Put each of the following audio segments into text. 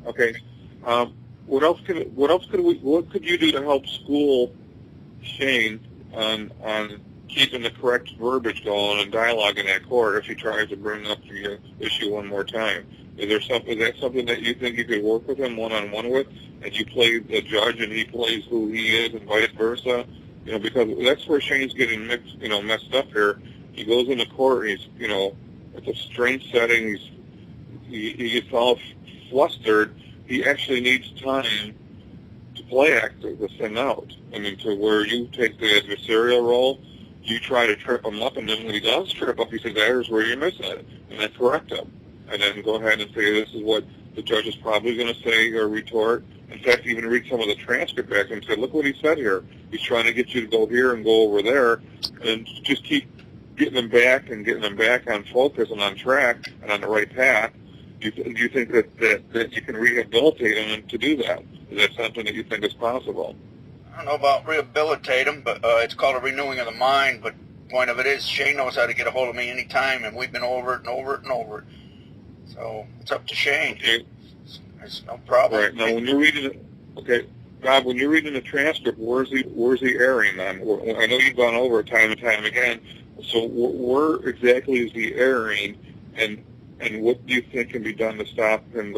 Okay. What could you do to help school Shane on keeping the correct verbiage going and dialogue in that court if he tries to bring up the issue one more time? Is that something that you think you could work with him one-on-one with, and you play the judge and he plays who he is, and vice versa? Because that's where Shane's getting messed up here. He goes into court, and it's a strange setting. He gets all flustered. He actually needs time to play act this thing out. To where you take the adversarial role, you try to trip him up, and then when he does trip up, you say, there's where you're missing it, and then correct him. And then go ahead and say, this is what the judge is probably going to say or retort. In fact, even read some of the transcript back and say, look what he said here. He's trying to get you to go here and go over there, and just keep getting them back on focus and on track and on the right path. Do you think that you can rehabilitate him to do that? Is that something that you think is possible? I don't know about rehabilitate him, but it's called a renewing of the mind. But the point of it is, Shane knows how to get a hold of me anytime, and we've been over it and over it and over it. So it's up to Shane. Okay. There's no problem. Right. Now, when you're reading it, okay, Bob, when you're reading the transcript, where's he erring on? I know you've gone over it time and time again. So where exactly is he erring, and what do you think can be done to stop him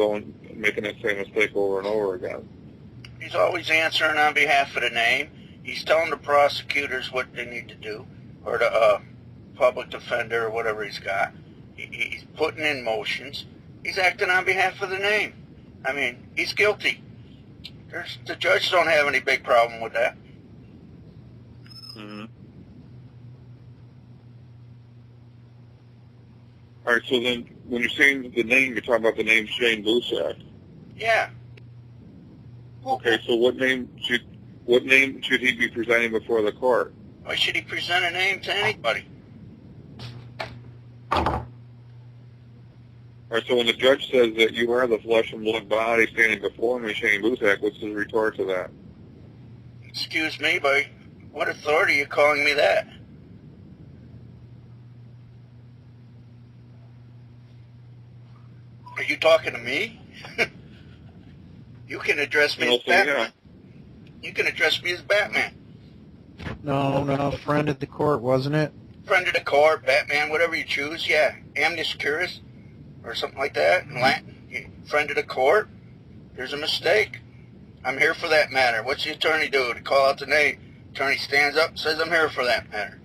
making that same mistake over and over again? He's always answering on behalf of the name. He's telling the prosecutors what they need to do, or the public defender, or whatever he's got. He's putting in motions. He's acting on behalf of the name. He's guilty. The judge don't have any big problem with that. Mm-hmm. All right, so then when you're saying the name, you're talking about the name Shane Busak. Yeah. Okay, so what name should he be presenting before the court? Why should he present a name to anybody? All right, so when the judge says that you are the flesh and blood body standing before me, Shane Busak, what's his retort to that? Excuse me, by what authority are you calling me that? Are you talking to me? You can address me as Batman. Yeah. You can address me as Batman. No, friend of the court, wasn't it? Friend of the court, Batman, whatever you choose, yeah. Amnis Curious, or something like that in Latin. Friend of the court, there's a mistake. I'm here for that matter. What's the attorney do? To call out the name. Attorney stands up and says, I'm here for that matter.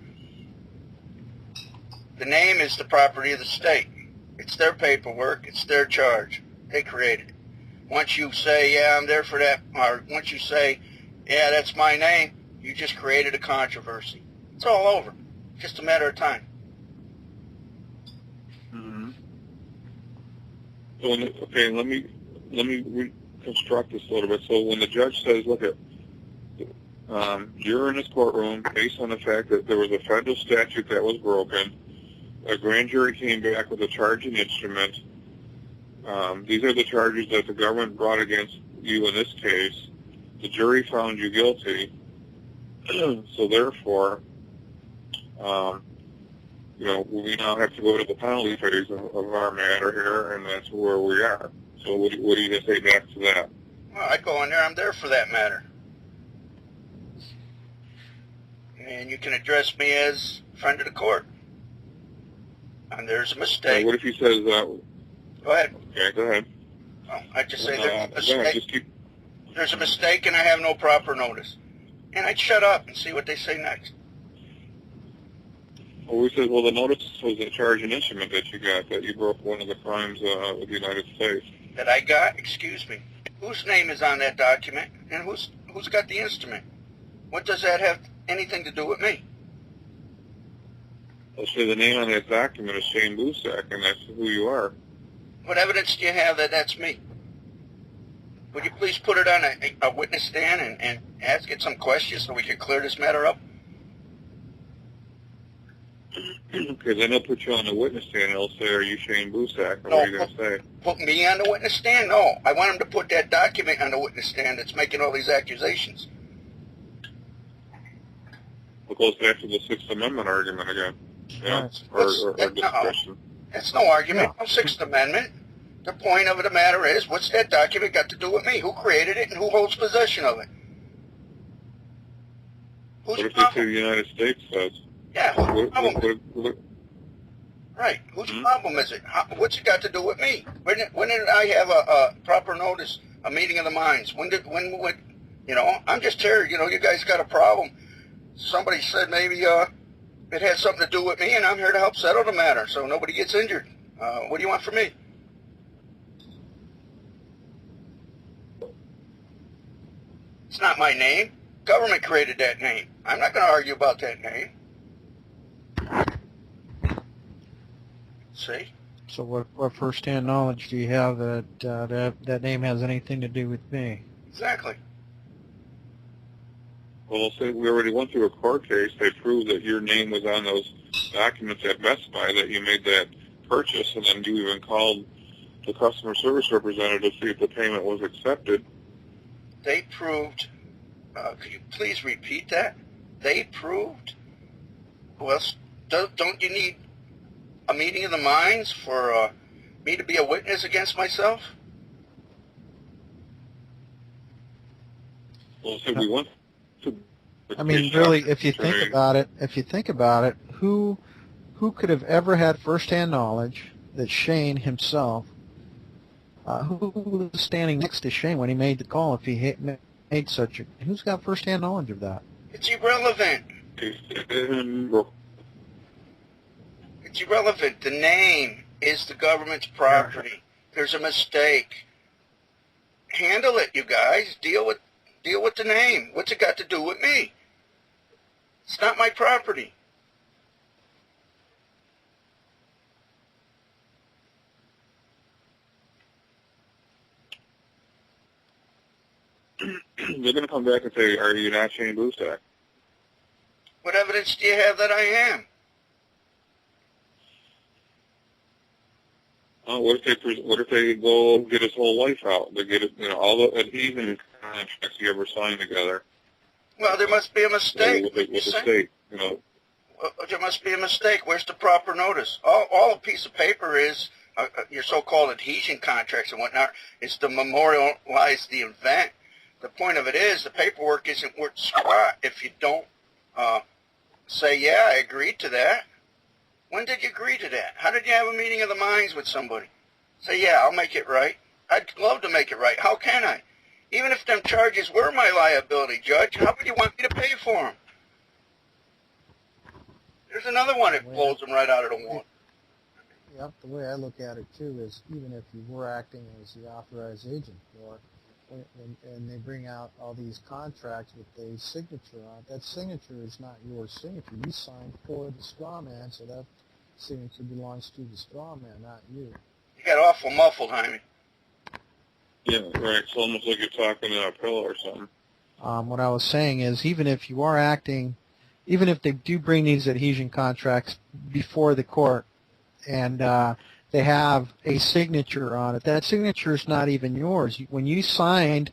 The name is the property of the state. It's their paperwork. It's their charge. They created it. Once you say, yeah, I'm there for that, or once you say, yeah, that's my name, you just created a controversy. It's all over. Just a matter of time. Mm-hmm. So okay, let me reconstruct this a little bit. So when the judge says, look, you're in this courtroom based on the fact that there was a federal statute that was broken, a grand jury came back with a charging instrument. These are the charges that the government brought against you in this case. The jury found you guilty. So therefore, we now have to go to the penalty phase of our matter here, and that's where we are. So what are you going to say back to that? Well, I go in there, I'm there for that matter. And you can address me as friend of the court. And there's a mistake. What if he says that? Go ahead. Okay, go ahead. Oh, I just say there's a mistake. There's a mistake and I have no proper notice. And I'd shut up and see what they say next. Well, we said, the notice was a charging instrument that you got, that you broke one of the crimes of the United States. That I got? Excuse me. Whose name is on that document? And who's got the instrument? What does that have anything to do with me? I'll say the name on that document is Shane Busak, and that's who you are. What evidence do you have that that's me? Would you please put it on a witness stand and get some questions so we can clear this matter up? Okay, then they'll put you on the witness stand and they'll say, are you Shane Busak? Or what are you going to say? Put me on the witness stand? No. I want them to put that document on the witness stand that's making all these accusations. It goes back to the Sixth Amendment argument again. Yeah, or discussion. That's no argument. No Sixth Amendment. The point of the matter is, what's that document got to do with me? Who created it and who holds possession of it? Who's What if they say problem? the United States says? Yeah, who's problem? What, Right. Whose problem is it? What's it got to do with me? When did I have a proper notice, a meeting of the minds? When you know, I'm just here, you know, you guys got a problem. Somebody said maybe it had something to do with me, and I'm here to help settle the matter so nobody gets injured. What do you want from me? It's not my name. Government created that name. I'm not going to argue about that name. See? So what first-hand knowledge do you have that that name has anything to do with me? Exactly. well, say we already went through a court case. They proved that your name was on those documents at Best Buy, that you made that purchase, and then you even called the customer service representative to see if the payment was accepted. They proved, could you please repeat that? They proved, well, don't you need a meeting of the minds for me to be a witness against myself? Well, so we went to. I mean, really, if you think about it, who could have ever had first-hand knowledge that Shane himself, who was standing next to Shane when he made the call, if he made such a, who's got first-hand knowledge of that? It's irrelevant. It's irrelevant. The name is the government's property. There's a mistake. Handle it, you guys. Deal with the name. What's it got to do with me? It's not my property. They're going to come back and say, "Are you not Shane Bluestack?" What evidence do you have that I am? What if they go get his whole life out? They get it, you know, all the adhesion contracts you ever signed together. Well, there must be a mistake. With the state, you know. There must be a mistake. Where's the proper notice? All a piece of paper is, your so-called adhesion contracts and whatnot, is to memorialize the event. The point of it is, the paperwork isn't worth squat if you don't say, yeah, I agreed to that. When did you agree to that? How did you have a meeting of the minds with somebody? Say, yeah, I'll make it right. I'd love to make it right. How can I? Even if them charges were my liability, Judge, how would you want me to pay for them? There's another one that blows them right out of the water. Yep, the way I look at it too is, even if you were acting as the authorized agent for it, and they bring out all these contracts with a signature on it, that signature is not your signature. You signed for the straw man, so that signature belongs to the straw man, not you. You got awful muffled, Jaime. Yeah, right. It's almost like you're talking in a pillow or something. What I was saying is, even if you are acting, even if they do bring these adhesion contracts before the court, and they have a signature on it, that signature is not even yours. When you signed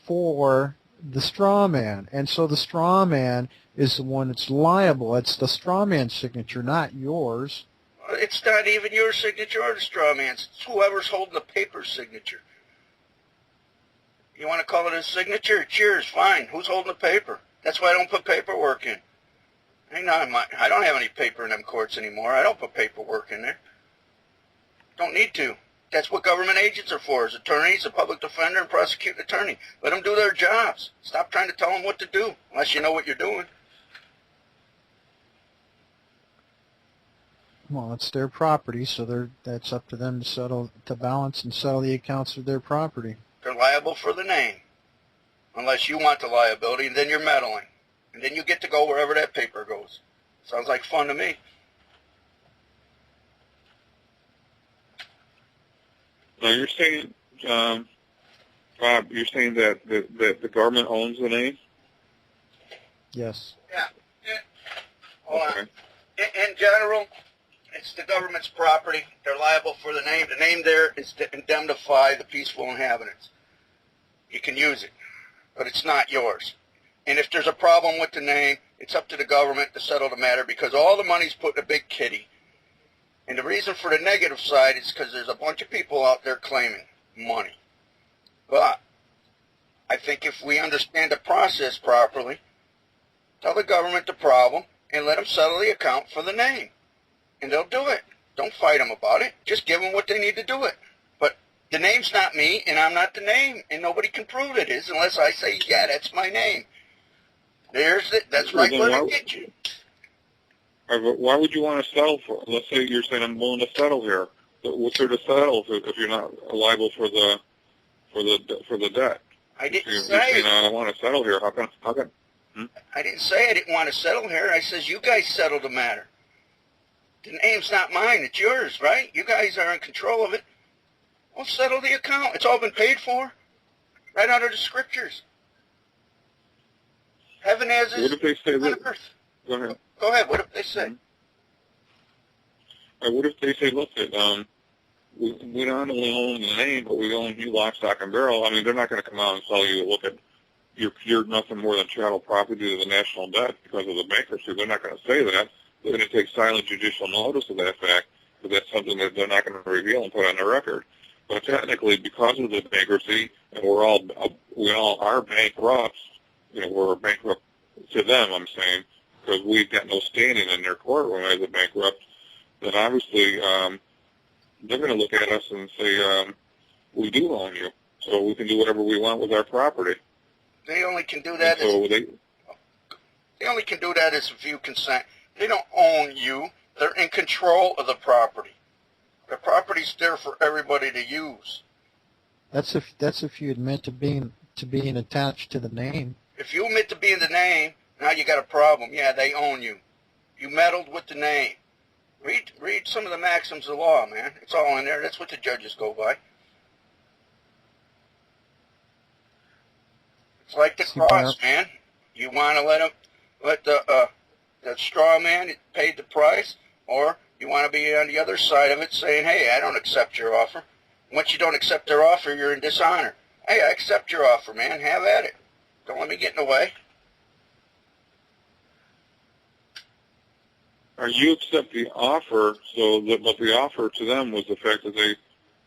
for the straw man, and so the straw man is the one that's liable. It's the straw man's signature, not yours. It's not even your signature or the straw man's. It's whoever's holding the paper signature. You want to call it a signature? Cheers, fine. Who's holding the paper? That's why I don't put paperwork in. I don't have any paper in them courts anymore. I don't put paperwork in there. Don't need to. That's what government agents are for, as attorneys, a public defender, and prosecuting attorney. Let them do their jobs. Stop trying to tell them what to do, unless you know what you're doing. Well, it's their property, so that's up to them to balance and settle the accounts of their property. They're liable for the name, unless you want the liability, and then you're meddling. And then you get to go wherever that paper goes. Sounds like fun to me. Now you're saying, Bob, you're saying that the government owns the name? Yes. Yeah. Hold on. In general, it's the government's property. They're liable for the name. The name there is to indemnify the peaceful inhabitants. You can use it, but it's not yours. And if there's a problem with the name, it's up to the government to settle the matter, because all the money's put in a big kitty. And the reason for the negative side is because there's a bunch of people out there claiming money. But I think if we understand the process properly, tell the government the problem and let them settle the account for the name. And they'll do it. Don't fight them about it. Just give them what they need to do it. But the name's not me, and I'm not the name, and nobody can prove it is unless I say, yeah, that's my name. There's it. That's right where they get you. Why would you want to settle for? Let's say you're saying I'm willing to settle here. What's there to settle if you're not liable for the debt? I didn't You're say. saying, I want to settle here. How can? I didn't say I didn't want to settle here. I says you guys settle the matter. The name's not mine. It's yours, right? You guys are in control of it. Well, settle the account. It's all been paid for. Right out of the scriptures. Heaven as is What if they say on that? earth. Go ahead. Go ahead. What if they say? What if they say, look, we not only own the name, but we own you lock, stock, and barrel. I mean, they're not going to come out and tell you, look, you're nothing more than chattel property to the national debt because of the bankruptcy. They're not going to say that. They're going to take silent judicial notice of that fact, but that's something that they're not going to reveal and put on the record. But technically, because of the bankruptcy, and we all are bankrupt, we're bankrupt to them, I'm saying, because we've got no standing in their courtroom as a bankrupt, then obviously they're going to look at us and say, we do own you, so we can do whatever we want with our property. They only can do that. They only can do that if you consent. They don't own you. They're in control of the property. The property's there for everybody to use. That's if you admit to being attached to the name. If you admit to being the name, now you got a problem. Yeah, they own you. You meddled with the name. Read some of the maxims of the law, man. It's all in there. That's what the judges go by. It's like the cross, man. You want to let the straw man paid the price, or you want to be on the other side of it saying, hey, I don't accept your offer. Once you don't accept their offer, you're in dishonor. Hey, I accept your offer, man. Have at it. Don't let me get in the way. Or you accept the offer, but the offer to them was the fact that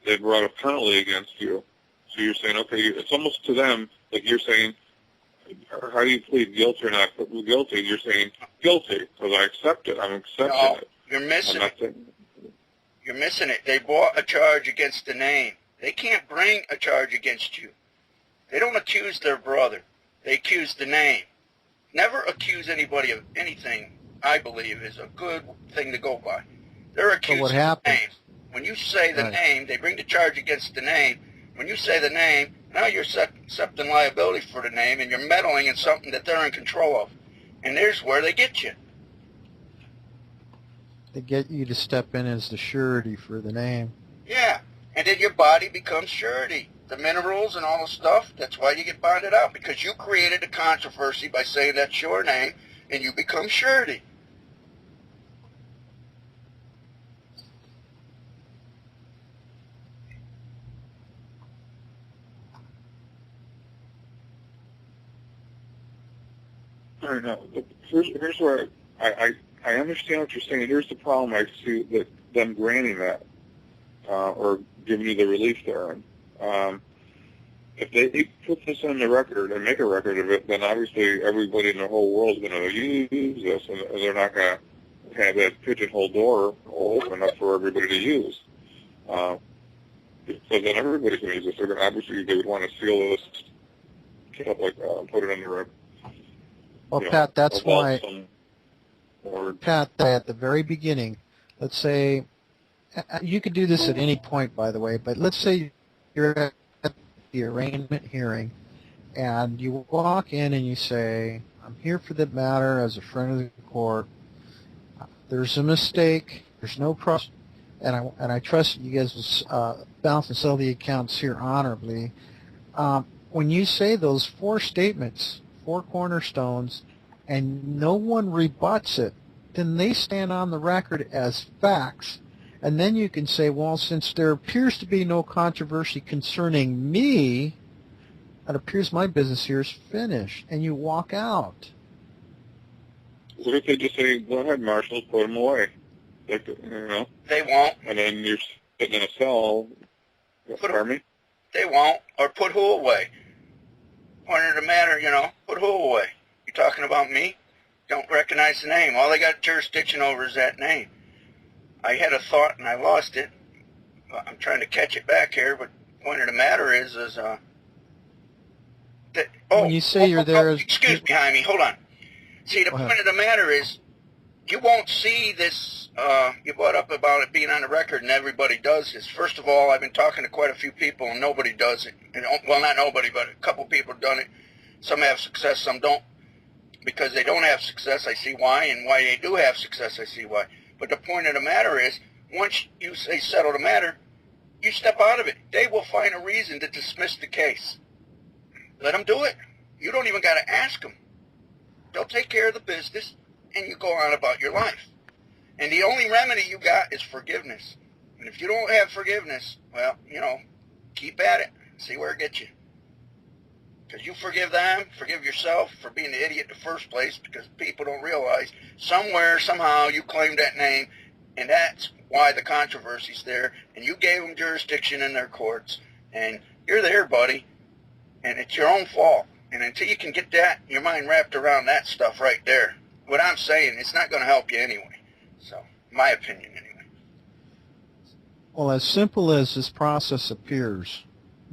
they brought a penalty against you. So you're saying, okay, it's almost to them like you're saying, how do you plead guilty or not guilty? You're saying guilty because I accept it. I'm accepting it. You're missing it. You're missing it. They brought a charge against the name. They can't bring a charge against you. They don't accuse their brother. They accuse the name. Never accuse anybody of anything, I believe, is a good thing to go by. They're accusing the name. When you say the name, they bring the charge against the name. When you say the name, now you're accepting liability for the name, and you're meddling in something that they're in control of. And there's where they get you. They get you to step in as the surety for the name. Yeah, and then your body becomes surety. The minerals and all the stuff, that's why you get bonded out, because you created a controversy by saying that's your name, and you become surety. I don't know. Here's where I understand what you're saying. Here's the problem I see that them granting that or giving you the relief there. If they put this on the record and make a record of it, then obviously everybody in the whole world is going to use this, and they're not going to have that pigeonhole door open up for everybody to use. So then everybody's going to use this. They're going to, obviously, they would want to seal this up, like put it under a. Well, Pat, that's why. Pat, at the very beginning, let's say, you could do this at any point, by the way, but let's say you're at the arraignment hearing, and you walk in and you say, I'm here for the matter as a friend of the court. There's a mistake. There's no process, and I trust you guys will balance and settle the accounts here honorably. When you say those four statements, four cornerstones, and no one rebuts it, then they stand on the record as facts. And then you can say, well, since there appears to be no controversy concerning me, it appears my business here is finished, and you walk out. What if they just say, go ahead, Marshal, put them away? Like, you know. They won't. And then you're sitting in a cell. Pardon me? They won't. Or put who away? Point of the matter, put who away? You talking about me? Don't recognize the name. All they got jurisdiction over is that name. I had a thought and I lost it. I'm trying to catch it back here, but point of the matter is that, when you say you're there, excuse me, Jaime, hold on. See, the point of the matter is, you won't see this. You brought up about it being on the record, and everybody does this. First of all, I've been talking to quite a few people, and nobody does it. Well, not nobody, but a couple people have done it. Some have success, some don't. Because they don't have success, I see why, and why they do have success, I see why. But the point of the matter is, once you say settle the matter, you step out of it. They will find a reason to dismiss the case. Let them do it. You don't even got to ask them. They'll take care of the business, and you go on about your life. And the only remedy you got is forgiveness. And if you don't have forgiveness, well, keep at it. See where it gets you. Because you forgive them, forgive yourself for being the idiot in the first place, because people don't realize somewhere, somehow, you claimed that name, and that's why the controversy's there, and you gave them jurisdiction in their courts, and you're there, buddy, and it's your own fault. And until you can get your mind wrapped around that stuff right there, what I'm saying, it's not going to help you anyway. So, my opinion anyway. Well, as simple as this process appears,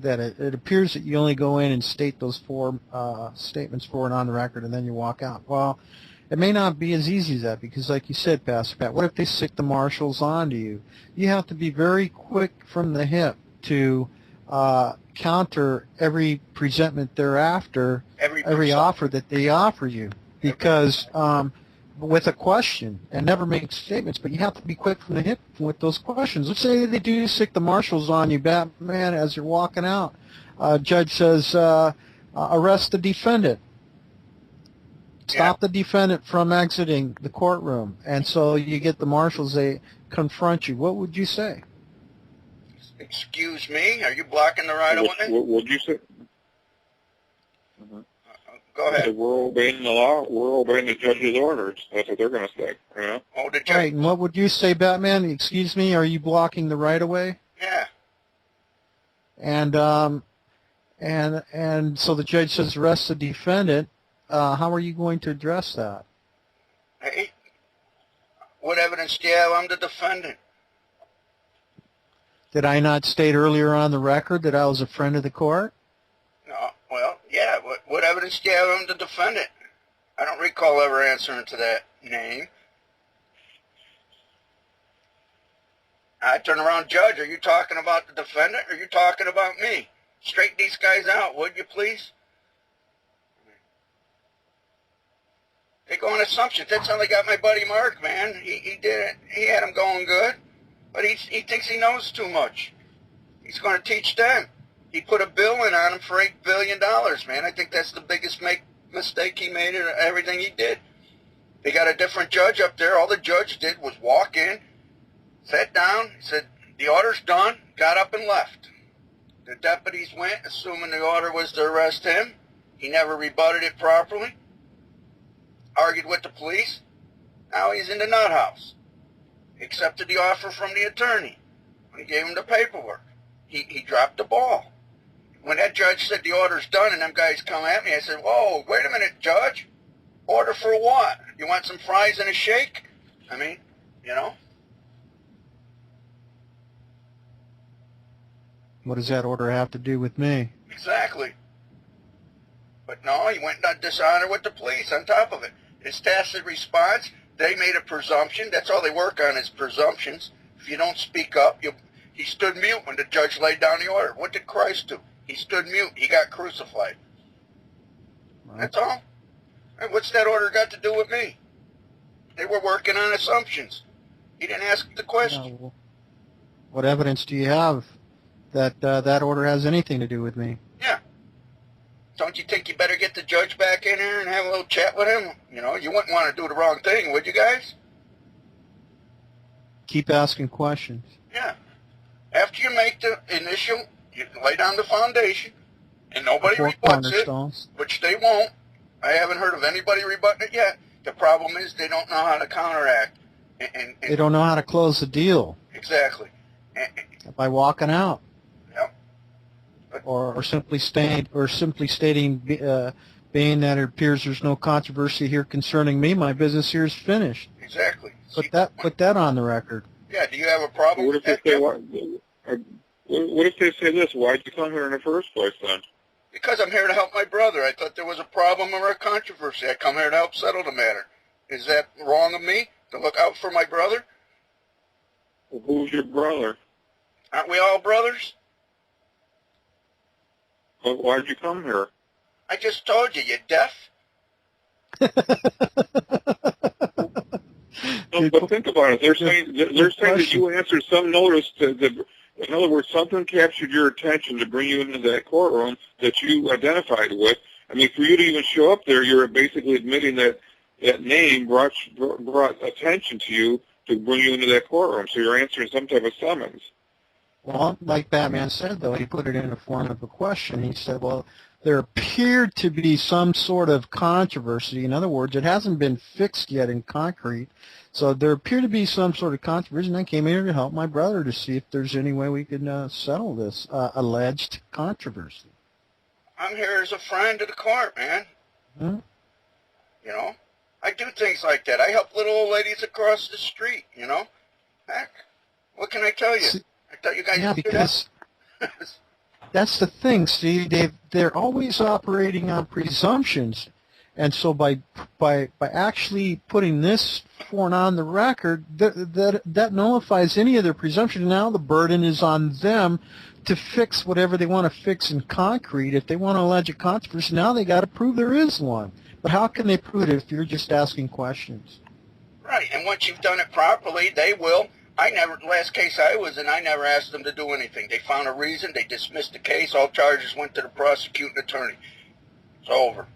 that it appears that you only go in and state those four statements for and on the record, and then you walk out. Well, it may not be as easy as that, because like you said, Pastor Pat, what if they stick the marshals onto you? You have to be very quick from the hip to counter every presentment thereafter, every offer that they offer you, because with a question, and never make statements, but you have to be quick from the hip with those questions. Let's say they do stick the marshals on you, Batman, as you're walking out. Judge says, arrest the defendant. Stop the defendant from exiting the courtroom. And so you get the marshals, they confront you. What would you say? Excuse me, are you blocking the right of way? What would you say? Go ahead. We're obeying the law. We're obeying the judge's orders. That's what they're going to say. Oh, the judge. Right, and what would you say, Batman? Excuse me, are you blocking the right of way? Yeah. And so the judge says arrest the defendant. How are you going to address that? Hey, what evidence do you have? I'm the defendant. Did I not state earlier on the record that I was a friend of the court? No. Well, yeah. What evidence do you have? I'm the defendant. I don't recall ever answering to that name. I turn around, Judge. Are you talking about the defendant, or are you talking about me? Straighten these guys out, would you, please? They go on assumptions. That's how they got my buddy Mark, man. He did it. He had him going good, but he thinks he knows too much. He's going to teach them. He put a bill in on him for $8 billion, man. I think that's the biggest mistake he made in everything he did. They got a different judge up there. All the judge did was walk in, sat down, said, the order's done, got up and left. The deputies went, assuming the order was to arrest him. He never rebutted it properly. Argued with the police. Now he's in the nut house. He accepted the offer from the attorney. When he gave him the paperwork, he dropped the ball. When that judge said the order's done and them guys come at me, I said, whoa, wait a minute, Judge. Order for what? You want some fries and a shake? I mean, What does that order have to do with me? Exactly. But no, he went on dishonor with the police on top of it. His tacit response, they made a presumption. That's all they work on is presumptions. If you don't speak up, he stood mute when the judge laid down the order. What did Christ do? He stood mute. He got crucified. Right. That's all. And what's that order got to do with me? They were working on assumptions. He didn't ask the question. Well, what evidence do you have that that order has anything to do with me? Yeah. Don't you think you better get the judge back in here and have a little chat with him? You wouldn't want to do the wrong thing, would you guys? Keep asking questions. Yeah. After you make the initial, you lay down the foundation, and nobody rebuts it, which they won't. I haven't heard of anybody rebutting it yet. The problem is they don't know how to counteract. And they don't know how to close the deal. Exactly. By walking out. Yep. Or simply stating, being that it appears there's no controversy here concerning me, my business here is finished. Exactly. Put that on the record. Yeah. Do you have a problem What with if that? what if they say this? Why'd you come here in the first place then? Because I'm here to help my brother. I thought there was a problem or a controversy. I come here to help settle the matter. Is that wrong of me to look out for my brother? Well, who's your brother? Aren't we all brothers? Well, why'd you come here? I just told you, you deaf? No, but think about it. They're saying that you answered some notice in other words, something captured your attention to bring you into that courtroom that you identified with. I mean, for you to even show up there, you're basically admitting that that name brought attention to you to bring you into that courtroom. So you're answering some type of summons. Well, like Batman said, though, he put it in the form of a question. He said, well, there appeared to be some sort of controversy. In other words, it hasn't been fixed yet in concrete. So there appeared to be some sort of controversy, and I came here to help my brother to see if there's any way we could settle this alleged controversy. I'm here as a friend of the court, man. Hmm? You know? I do things like that. I help little old ladies across the street, you know? Heck, what can I tell you? See, I thought you guys yeah, did because that's the thing. See, they're always operating on presumptions, and so by actually putting this one on the record, that nullifies any of their presumption. Now the burden is on them to fix whatever they want to fix in concrete. If they want to allege a controversy, now they got to prove there is one. But how can they prove it if you're just asking questions? Right, and once you've done it properly, they will. Last case I was in, I never asked them to do anything. They found a reason, they dismissed the case, all charges went to the prosecuting attorney. It's over.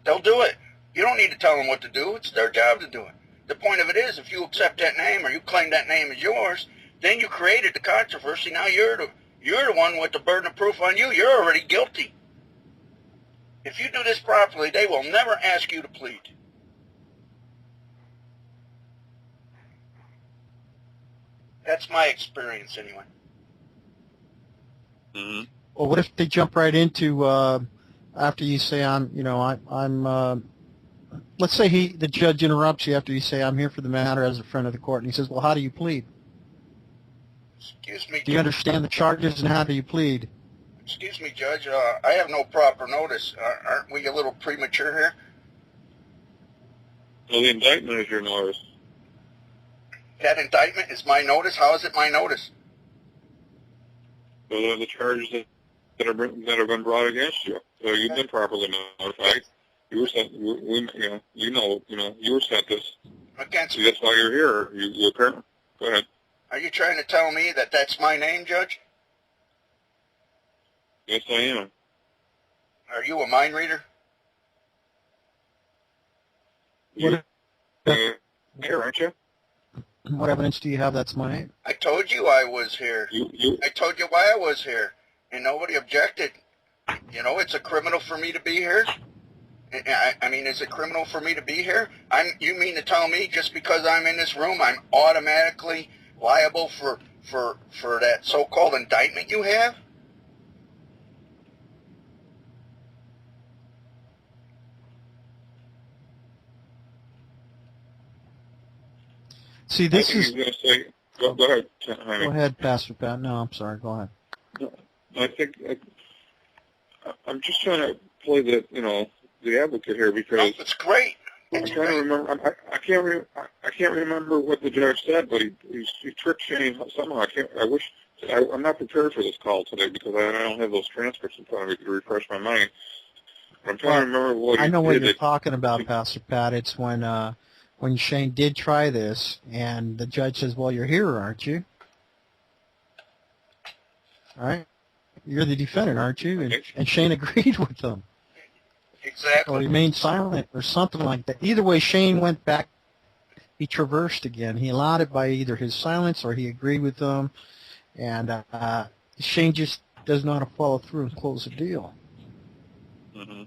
They'll do it. You don't need to tell them what to do. It's their job to do it. The point of it is, if you accept that name or you claim that name as yours, then you created the controversy. Now you're the one with the burden of proof on you. You're already guilty. If you do this properly, they will never ask you to plead. That's my experience, anyway. Mm-hmm. Well, what if they jump right into after you say let's say the judge interrupts you after you say I'm here for the matter as a friend of the court, and he says, well, how do you plead? Excuse me. Do you understand the charges, and how do you plead? Excuse me, Judge. I have no proper notice. Aren't we a little premature here? Well, the indictment is your notice. That indictment is my notice? How is it my notice? Those are the charges that have been brought against you. So you've been properly notified. You were sent. You were sent this. Against me? That's why you're here. You apparently. Go ahead. Are you trying to tell me that that's my name, Judge? Yes, I am. Are you a mind reader? What, here, aren't you? what evidence do you have that's my name? I told you I was here. I told you why I was here, and nobody objected. You know, it's a criminal for me to be here. I mean, is it criminal for me to be here? You mean to tell me just because I'm in this room, I'm automatically liable for that so-called indictment you have? See, this is... Going to say, go ahead. Go ahead, Pastor Pat. No, I'm sorry. Go ahead. I think I'm just trying to play the advocate here because it's great. I'm trying to remember. I can't remember what the judge said, but he tricked Shane somehow. I'm not prepared for this call today because I don't have those transcripts in front of me to refresh my mind. But I'm trying to remember what he did. I know what you're talking about, Pastor Pat. It's when Shane did try this, and the judge says, well, you're here, aren't you? All right? You're the defendant, aren't you? And Shane agreed with them. Exactly. Or remained silent or something like that. Either way, Shane went back. He traversed again. He allowed it by either his silence or he agreed with them. And Shane just does not follow through and close the deal. Mm-hmm.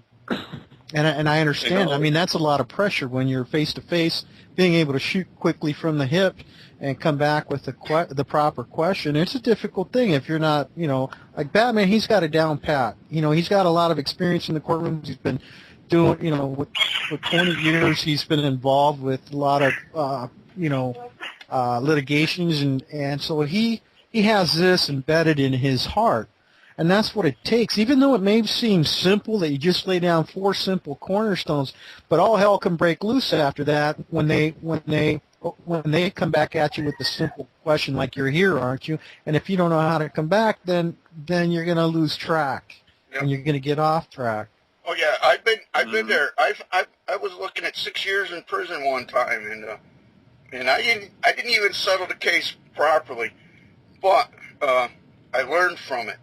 And I understand. I mean, that's a lot of pressure when you're face to face, being able to shoot quickly from the hip and come back with the proper question. It's a difficult thing if you're not, like Batman. He's got it down pat. He's got a lot of experience in the courtrooms. He's been doing, for 20 years. He's been involved with a lot of, litigations, and so he has this embedded in his heart. And that's what it takes, even though it may seem simple that you just lay down 4 simple cornerstones, but all hell can break loose after that when they come back at you with a simple question like you're here, aren't you? And if you don't know how to come back, then you're going to lose track, and you're going to get off track. Oh yeah, I've been there. I was looking at 6 years in prison one time, and I didn't even settle the case properly, but I learned from it.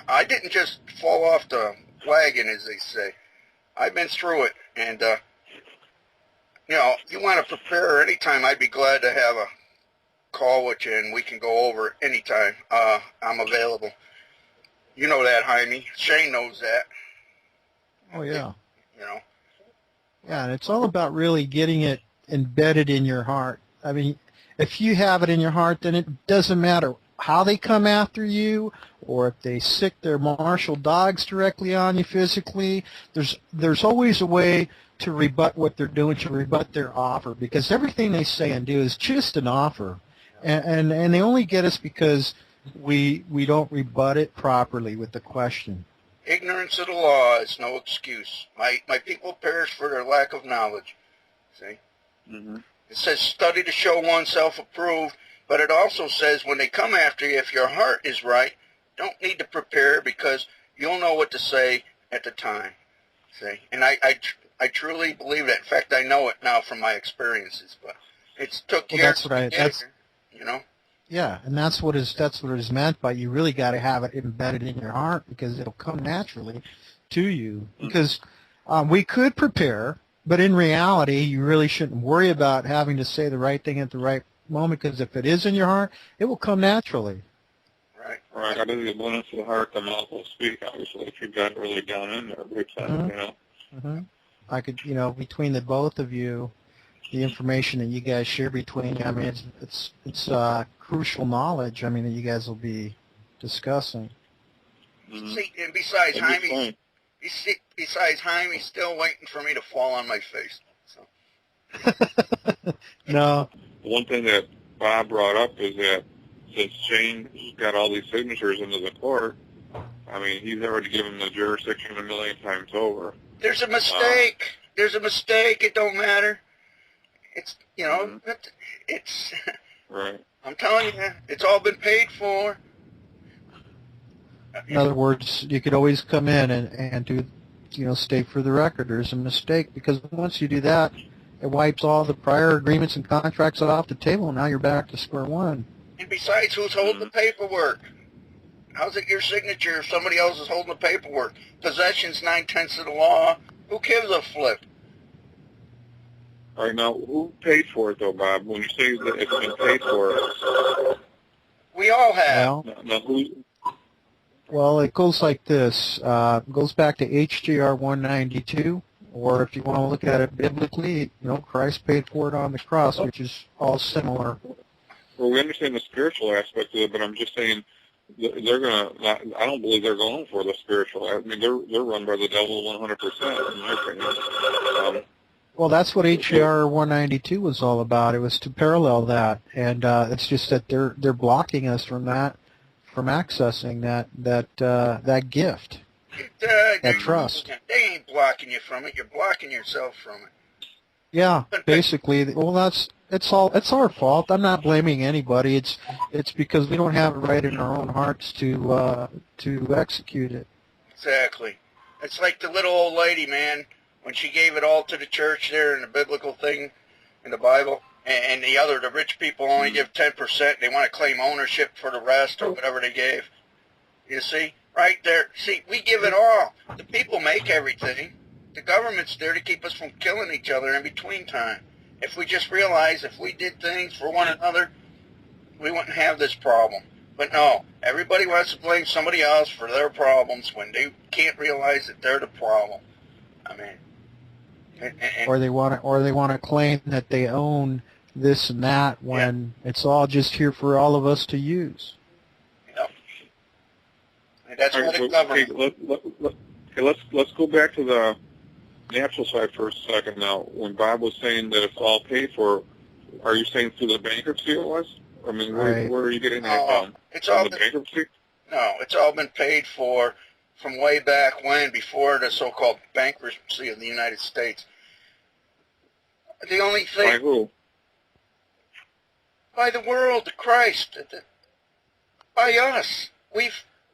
I didn't just fall off the wagon, as they say. I've been through it, and you want to prepare anytime. I'd be glad to have a call with you, and we can go over it anytime. I'm available. You know that, Jaime. Shane knows that. Oh yeah. Yeah, and it's all about really getting it embedded in your heart. I mean, if you have it in your heart, then it doesn't matter how they come after you, or if they sick their martial dogs directly on you physically. There's always a way to rebut what they're doing, to rebut their offer, because everything they say and do is just an offer, and they only get us because we don't rebut it properly with the question. Ignorance of the law is no excuse. My people perish for their lack of knowledge. See? Mm-hmm. It says study to show oneself approved, but it also says when they come after you, if your heart is right, don't need to prepare because you'll know what to say at the time. See? And I truly believe that. In fact, I know it now from my experiences, but it's took years to get here, Yeah, and that's what is meant by you really got to have it embedded in your heart, because it'll come naturally to you. Because we could prepare, but in reality, you really shouldn't worry about having to say the right thing at the right moment, because if it is in your heart, it will come naturally. Right. Out of the abundance of the heart, the mouth will speak. Obviously, if you've got it really down in there, big time, Mm-hmm. I could, between the both of you, the information that you guys share between you, I mean, it's crucial knowledge. I mean, that you guys will be discussing. Mm-hmm. See, and besides Jaime's still waiting for me to fall on my face. So. No. One thing that Bob brought up is that since Shane's got all these signatures into the court, I mean, he's already given the jurisdiction 1 million times over. There's a mistake. There's a mistake. It don't matter. It's, it's... Right. I'm telling you, it's all been paid for. In other words, you could always come in and do, state for the record there's a mistake, because once you do that, it wipes all the prior agreements and contracts off the table, and now you're back to square one. And besides, who's holding the paperwork? How's it your signature if somebody else is holding the paperwork? Possession's 9/10 of the law. Who gives a flip? All right, now, who paid for it, though, Bob? When you say that it's been paid for, we all have. Well, it goes like this. It goes back to HJR 192, or if you want to look at it biblically, Christ paid for it on the cross, which is all similar. Well, we understand the spiritual aspect of it, but I'm just saying they're going to, I don't believe they're going for the spiritual. I mean, they're run by the devil 100%, in my opinion. Well, that's what HJR 192 was all about. It was to parallel that, and it's just that they're blocking us from that, from accessing that gift, that trust. They ain't blocking you from it. You're blocking yourself from it. Yeah, basically. Well, it's our fault. I'm not blaming anybody. It's because we don't have it right in our own hearts to execute it. Exactly. It's like the little old lady, man, when she gave it all to the church there in the biblical thing in the Bible, and the rich people only give 10%. They want to claim ownership for the rest or whatever they gave. You see? Right there. See, we give it all. The people make everything. The government's there to keep us from killing each other in between time. If we just realize if we did things for one another, we wouldn't have this problem. But no, everybody wants to blame somebody else for their problems when they can't realize that they're the problem. I mean, or they want to claim that they own this and that when it's all just here for all of us to use. Yep. And that's what the government. Let's go back to the natural side for a second now. When Bob was saying that it's all paid for, are you saying through the bankruptcy it was? I mean, where are you getting that from? It's all the bankruptcy? No, it's all been paid for from way back when, before the so-called bankruptcy of the United States. The only thing... By who? By the world, Christ. By us.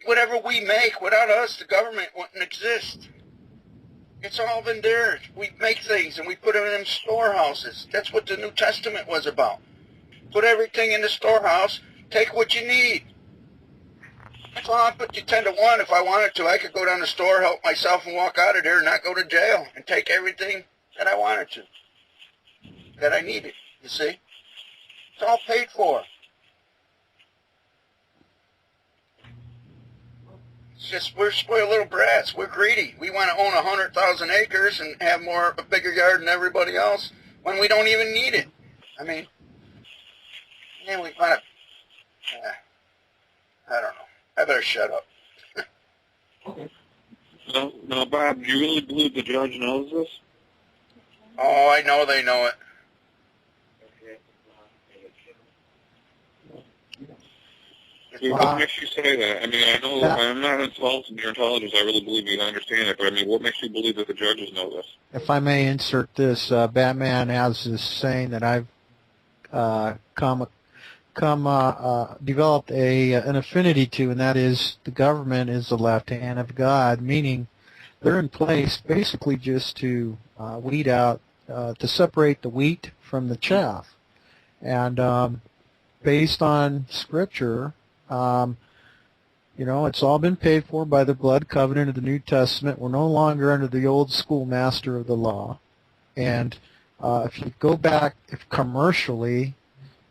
Whatever we make, without us, the government wouldn't exist. It's all been there. We make things and we put them in them storehouses. That's what the New Testament was about. Put everything in the storehouse, take what you need. That's all. I put you 10 to 1 if I wanted to. I could go down the store, help myself, and walk out of there and not go to jail and take everything that I wanted to, that I needed, you see? It's all paid for. It's just we're spoiled little brats. We're greedy. We want to own 100,000 acres and have a bigger yard than everybody else when we don't even need it. I mean, we want to, I don't know. I better shut up. Now, Bob, do you really believe the judge knows this? Oh, I know they know it. What makes you say that? I mean, I know I'm not insulting your intelligence. I really believe you understand it, but I mean, what makes you believe that the judges know this? If I may insert this, Batman has this saying that I've developed an affinity to, and that is the government is the left hand of God, meaning they're in place basically just to weed out, to separate the wheat from the chaff. And based on Scripture, it's all been paid for by the blood covenant of the New Testament. We're no longer under the old schoolmaster of the law. And if you go back, commercially,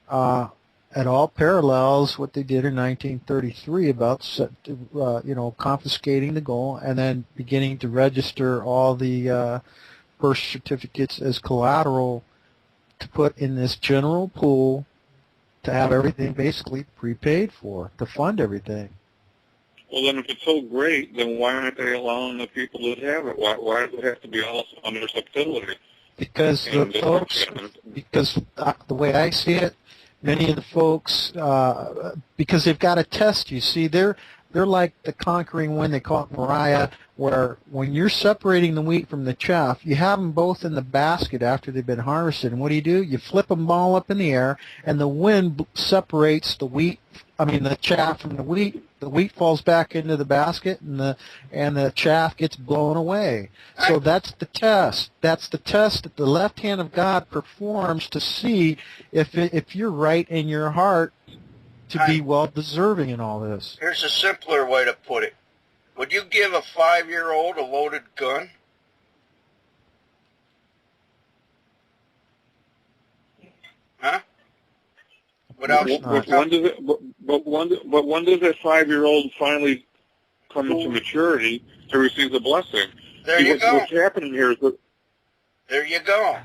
it all parallels what they did in 1933 about, confiscating the gold and then beginning to register all the birth certificates as collateral to put in this general pool to have everything basically prepaid for, to fund everything. Well, then if it's so great, then why aren't they allowing the people that have it? Why does it have to be all under subtlety? Because the way I see it, many of the folks, because they've got a test, you see, they're like the conquering wind, they call it Moriah, where when you're separating the wheat from the chaff, you have them both in the basket after they've been harvested. And what do? You flip them all up in the air, and the wind separates the chaff from the wheat. The wheat falls back into the basket, and the chaff gets blown away. So that's the test. That's the test that the left hand of God performs to see if you're right in your heart to be well-deserving in all this. Here's a simpler way to put it. Would you give a 5-year-old a loaded gun? Huh? When does that 5-year-old finally come into maturity to receive the blessing? There you go. What's happening here is that... There you go.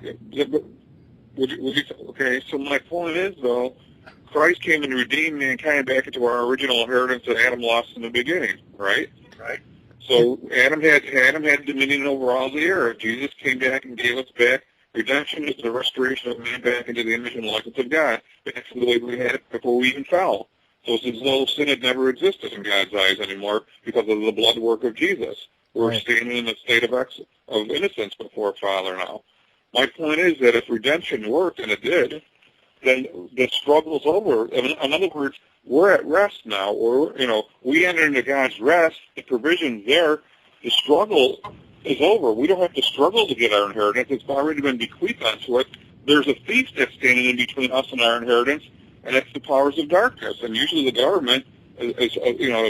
Okay, so my point is, though, Christ came and redeemed mankind back into our original inheritance that Adam lost in the beginning, right? Right. So Adam had dominion over all the earth. Jesus came back and gave us back. Redemption is the restoration of man back into the image and likeness of God, back to the way we had it before we even fell. So it's as though sin had never existed in God's eyes anymore because of the blood work of Jesus. We're standing in a state of innocence before Father now. My point is that if redemption worked, and it did, then the struggle's over. In other words, we're at rest now. We enter into God's rest. The provision's there. The struggle is over. We don't have to struggle to get our inheritance. It's already been bequeathed unto us. There's a thief that's standing in between us and our inheritance, and that's the powers of darkness. And usually the government is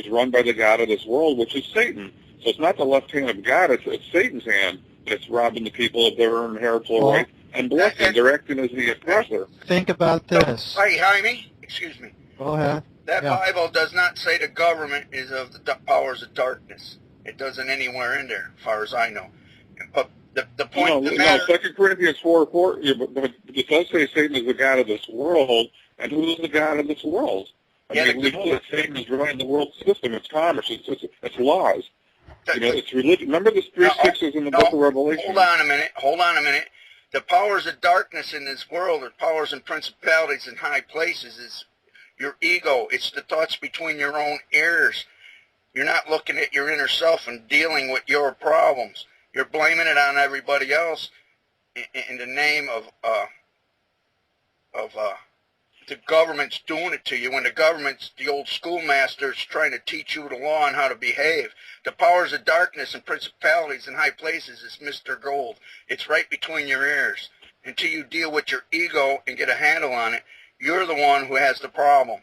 run by the god of this world, which is Satan. So it's not the left hand of God. It's Satan's hand that's robbing the people of their inheritable rights and blessing. They're acting as the oppressor. Think about this. Hey, Jaime, excuse me. Go ahead. That Bible does not say the government is of the powers of darkness. It doesn't anywhere in there, as far as I know. But the point No, of the no, matter, 2 Corinthians 4:4, yeah, but it does say Satan is the god of this world, and who is the god of this world? I mean, we know that Satan is running the world system. It's commerce. It's laws. You know, it's religion. Remember the three sixes in the book of Revelation? Hold on a minute. The powers of darkness in this world, or powers and principalities in high places, is your ego. It's the thoughts between your own ears. You're not looking at your inner self and dealing with your problems. You're blaming it on everybody else in the name of the government's doing it to you, when the government's the old schoolmaster's trying to teach you the law and how to behave. The powers of darkness and principalities in high places is Mr. Gold. It's right between your ears. Until you deal with your ego and get a handle on it, you're the one who has the problem.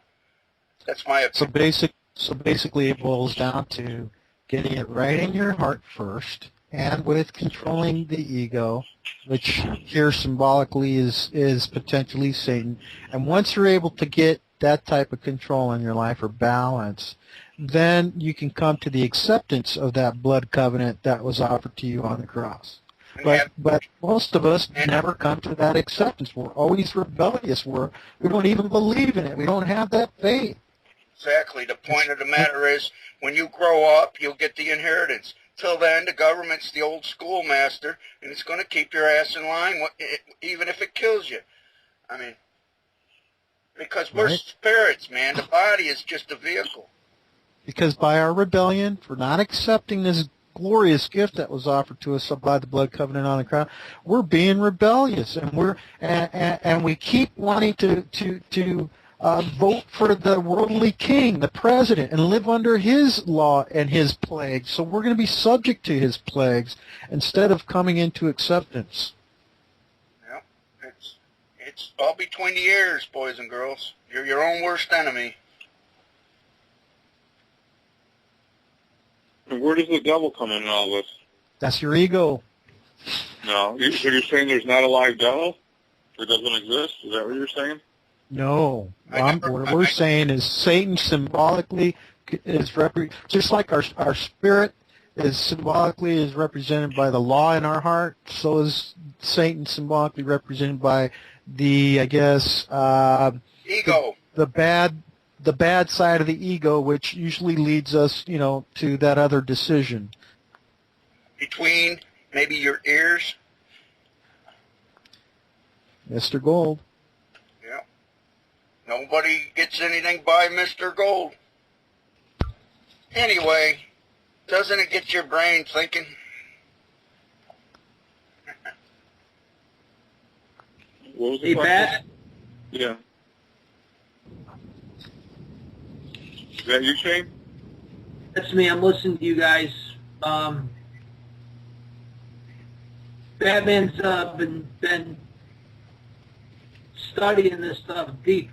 That's my opinion. So basically it boils down to getting it right in your heart first, and with controlling the ego, which here symbolically is potentially Satan. And once you're able to get that type of control in your life, or balance, then you can come to the acceptance of that blood covenant that was offered to you on the cross. But most of us never come to that acceptance. We're always rebellious. We don't even believe in it. We don't have that faith. Exactly. The point of the matter is, when you grow up, you'll get the inheritance. Till then, the government's the old schoolmaster, and it's going to keep your ass in line, even if it kills you. I mean, because we're spirits, man. The body is just a vehicle. Because by our rebellion, for not accepting this glorious gift that was offered to us by the blood covenant on the cross, we're being rebellious, and we keep wanting to vote for the worldly king, the president, and live under his law and his plagues. So we're going to be subject to his plagues instead of coming into acceptance. Yep, it's all between the ears, boys and girls. You're your own worst enemy. And where does the devil come in all this? That's your ego. No, so you're saying there's not a live devil? It doesn't exist? Is that what you're saying? No. What we're saying is Satan symbolically is just like our spirit is symbolically is represented by the law in our heart, so is Satan symbolically represented by the, I guess, ego. The bad side of the ego, which usually leads us, to that other decision. Between maybe your ears. Mr. Gold. Yeah. Nobody gets anything by Mr. Gold. Anyway, doesn't it get your brain thinking? What was the Hey, question? Pat? Yeah. Is that you, Shane? That's me. I'm listening to you guys. Batman's been studying this stuff deep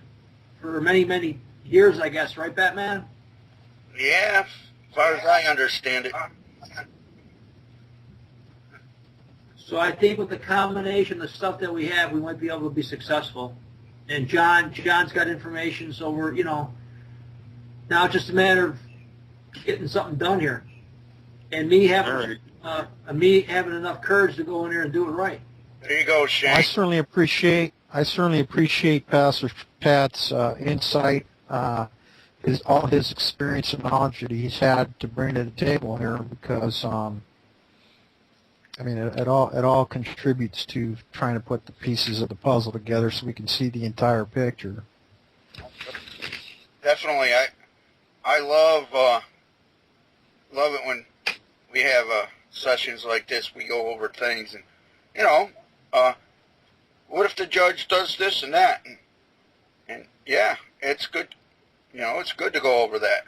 for many, many years, I guess, right, Batman? Yeah, as far as I understand it. So I think with the combination of the stuff that we have, we might be able to be successful. And John's got information, so we're, now it's just a matter of getting something done here. And me having enough courage to go in there and do it right. There you go, Shane. I certainly appreciate Pastor Pat's insight, all his experience and knowledge that he's had to bring to the table here, because it all contributes to trying to put the pieces of the puzzle together so we can see the entire picture. Definitely, I love it when we have sessions like this. We go over things, and what if the judge does this and that, and yeah, it's good. It's good to go over that,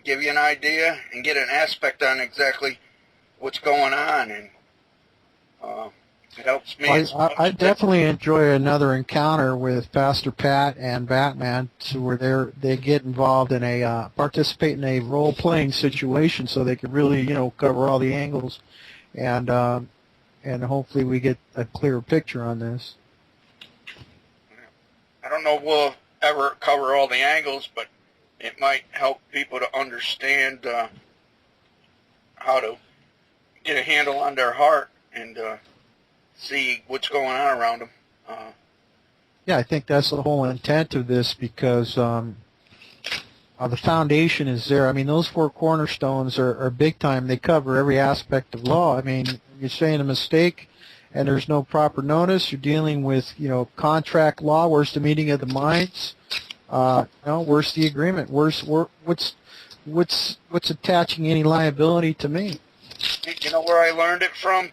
give you an idea, and get an aspect on exactly what's going on, and it helps me. I definitely enjoy another encounter with Pastor Pat and Batman, where they get involved in participate in a role-playing situation, so they can really cover all the angles, and hopefully we get a clearer picture on this. I don't know if we'll ever cover all the angles, but it might help people to understand how to get a handle on their heart and see what's going on around him. Yeah, I think that's the whole intent of this, because the foundation is there. I mean, those four cornerstones are big time. They cover every aspect of law. I mean, you're saying a mistake and there's no proper notice. You're dealing with, contract law. Where's the meeting of the minds? Where's the agreement? What's attaching any liability to me? You know where I learned it from,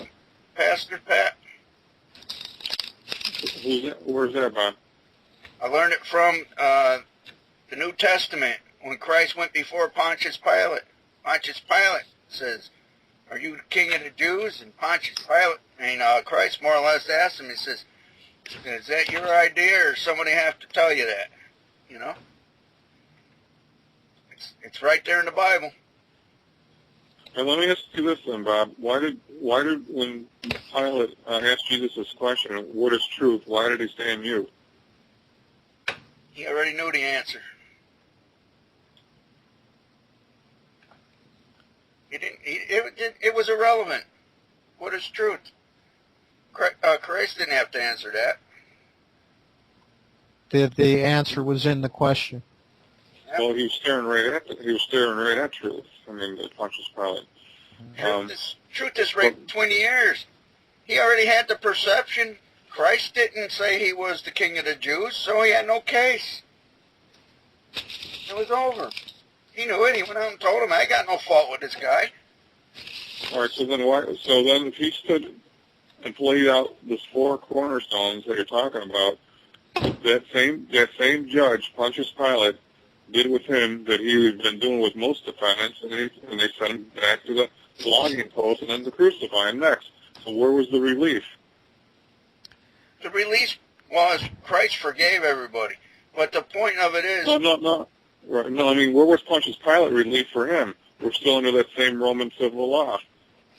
Pastor Pat? Where's that, Bob? I learned it from the New Testament when Christ went before Pontius Pilate. Pontius Pilate says, "Are you the king of the Jews?" And Pontius Pilate, Christ more or less asked him, he says, "Is that your idea, or somebody have to tell you that?" It's right there in the Bible. And let me ask you this then, Bob. Why did when Pilate asked Jesus this question, what is truth, why did he stay on mute? He already knew the answer. It was irrelevant. What is truth? Christ didn't have to answer that. The answer was in the question. Well, he was staring right at truth. I mean, the Pontius Pilate. Truth is right for 20 years. He already had the perception. Christ didn't say he was the king of the Jews, so he had no case. It was over. He knew it. He went out and told him, "I got no fault with this guy." All right. So then, if he stood and played out the four cornerstones that you're talking about, that same judge, Pontius Pilate, did with him that he had been doing with most defendants, and they sent him back to the logging post and then to crucify him next. So where was the relief? The relief was Christ forgave everybody. But the point of it is... No. Right. No, I mean, where was Pontius Pilate relief for him? We're still under that same Roman civil law.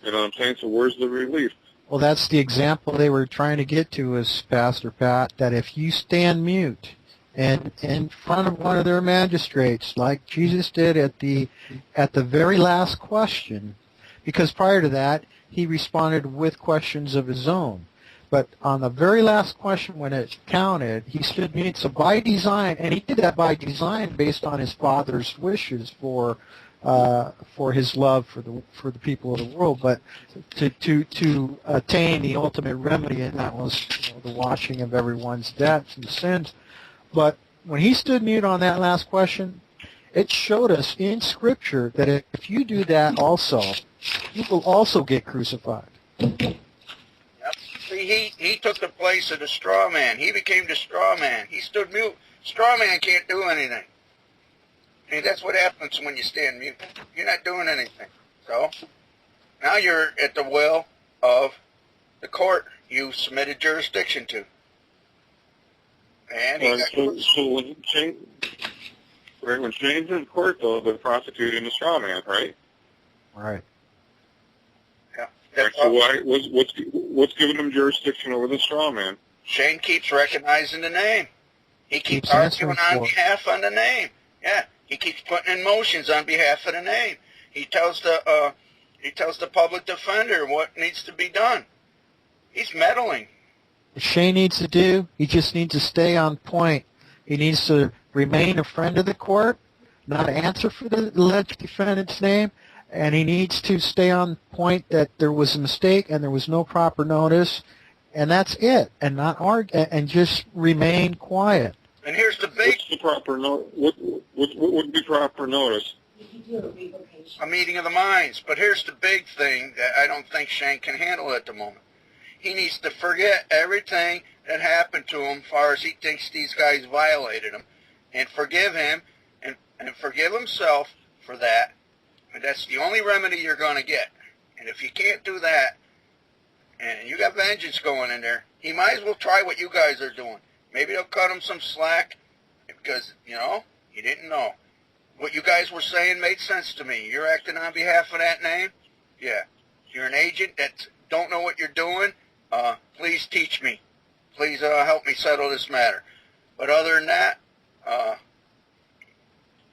You know what I'm saying? So where's the relief? Well, that's the example they were trying to get to, is, Pastor Pat, that if you stand mute and in front of one of their magistrates, like Jesus did at the very last question, because prior to that, he responded with questions of his own. But on the very last question, when it counted, he stood mute. So by design, and he did that by design based on his Father's wishes for his love for the people of the world, but to attain the ultimate remedy, and that was the washing of everyone's debts and sins. But when he stood mute on that last question, it showed us in Scripture that if you do that also, you will also get crucified. Yep. See, he took the place of the straw man. He became the straw man. He stood mute. Straw man can't do anything. See, that's what happens when you stand mute. You're not doing anything. So now you're at the will of the court you submitted jurisdiction to. And so when Shane's in court, though, they're prosecuting the straw man, right? Right. Yeah. Right, so what's giving him jurisdiction over the straw man? Shane keeps recognizing the name. He keeps arguing on behalf of the name. Yeah. He keeps putting in motions on behalf of the name. He tells the public defender what needs to be done. He's meddling. What Shane needs to do, he just needs to stay on point. He needs to remain a friend of the court, not answer for the alleged defendant's name, and he needs to stay on point that there was a mistake and there was no proper notice, and that's it, and not argue, and just remain quiet. And here's the big... What's the proper what would be proper notice? A meeting of the minds. But here's the big thing that I don't think Shane can handle at the moment. He needs to forget everything that happened to him as far as he thinks these guys violated him, and forgive him and forgive himself for that. And that's the only remedy you're going to get. And if you can't do that, and you got vengeance going in there, he might as well try what you guys are doing. Maybe they'll cut him some slack because, you didn't know. What you guys were saying made sense to me. You're acting on behalf of that name? Yeah. You're an agent that don't know what you're doing? Please teach me. Please help me settle this matter. But other than that,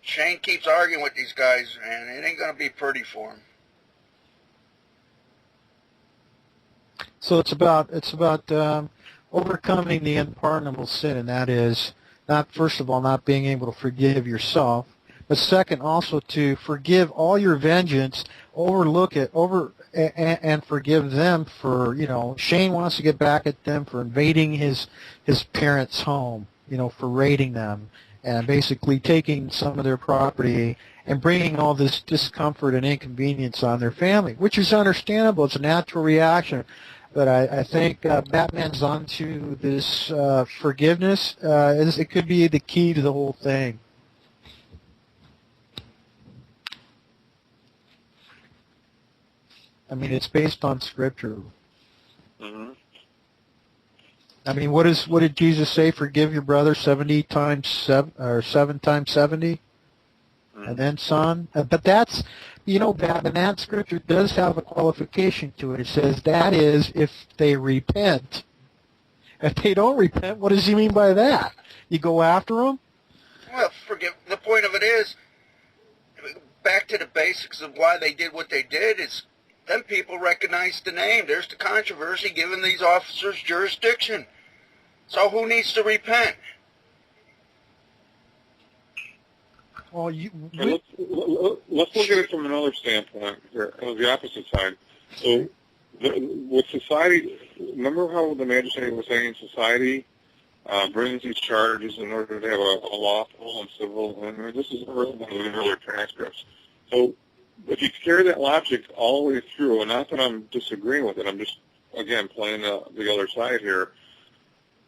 Shane keeps arguing with these guys, and it ain't going to be pretty for him. So it's about overcoming the unpardonable sin, and that is not, first of all, not being able to forgive yourself, but second, also to forgive all your vengeance, and forgive them for, Shane wants to get back at them for invading his parents' home, for raiding them and basically taking some of their property and bringing all this discomfort and inconvenience on their family, which is understandable. It's a natural reaction. But I think Batman's onto this forgiveness. It could be the key to the whole thing. I mean, it's based on Scripture. Mm-hmm. I mean, what did Jesus say? Forgive your brother 70 times 7, or 7 times 70, mm-hmm. And then son. But that's, Batman, that Scripture does have a qualification to it. It says that is if they repent. If they don't repent, what does he mean by that? You go after them? Well, the point of it is, back to the basics of why they did what they did is, then people recognize the name. There's the controversy giving these officers jurisdiction. So who needs to repent? Well, let's look at it from another standpoint here, the opposite side. So with society, remember how the magistrate was saying society brings these charges in order to have a lawful and civil, and this is one of the earlier transcripts. So if you carry that logic all the way through, and not that I'm disagreeing with it, I'm just, again, playing the other side here,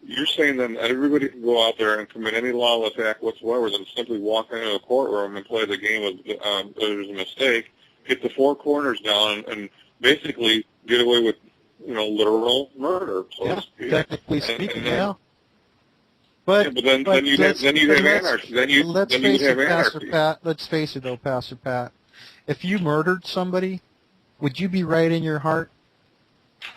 you're saying then everybody can go out there and commit any lawless act whatsoever, then simply walk into a courtroom and play the game of there's a mistake, get the four corners down, and basically get away with, literal murder. So to speak. Technically speaking, yeah. But then you'd have anarchy. Then you'd have anarchy. Let's face it, though, Pastor Pat. If you murdered somebody, would you be right in your heart?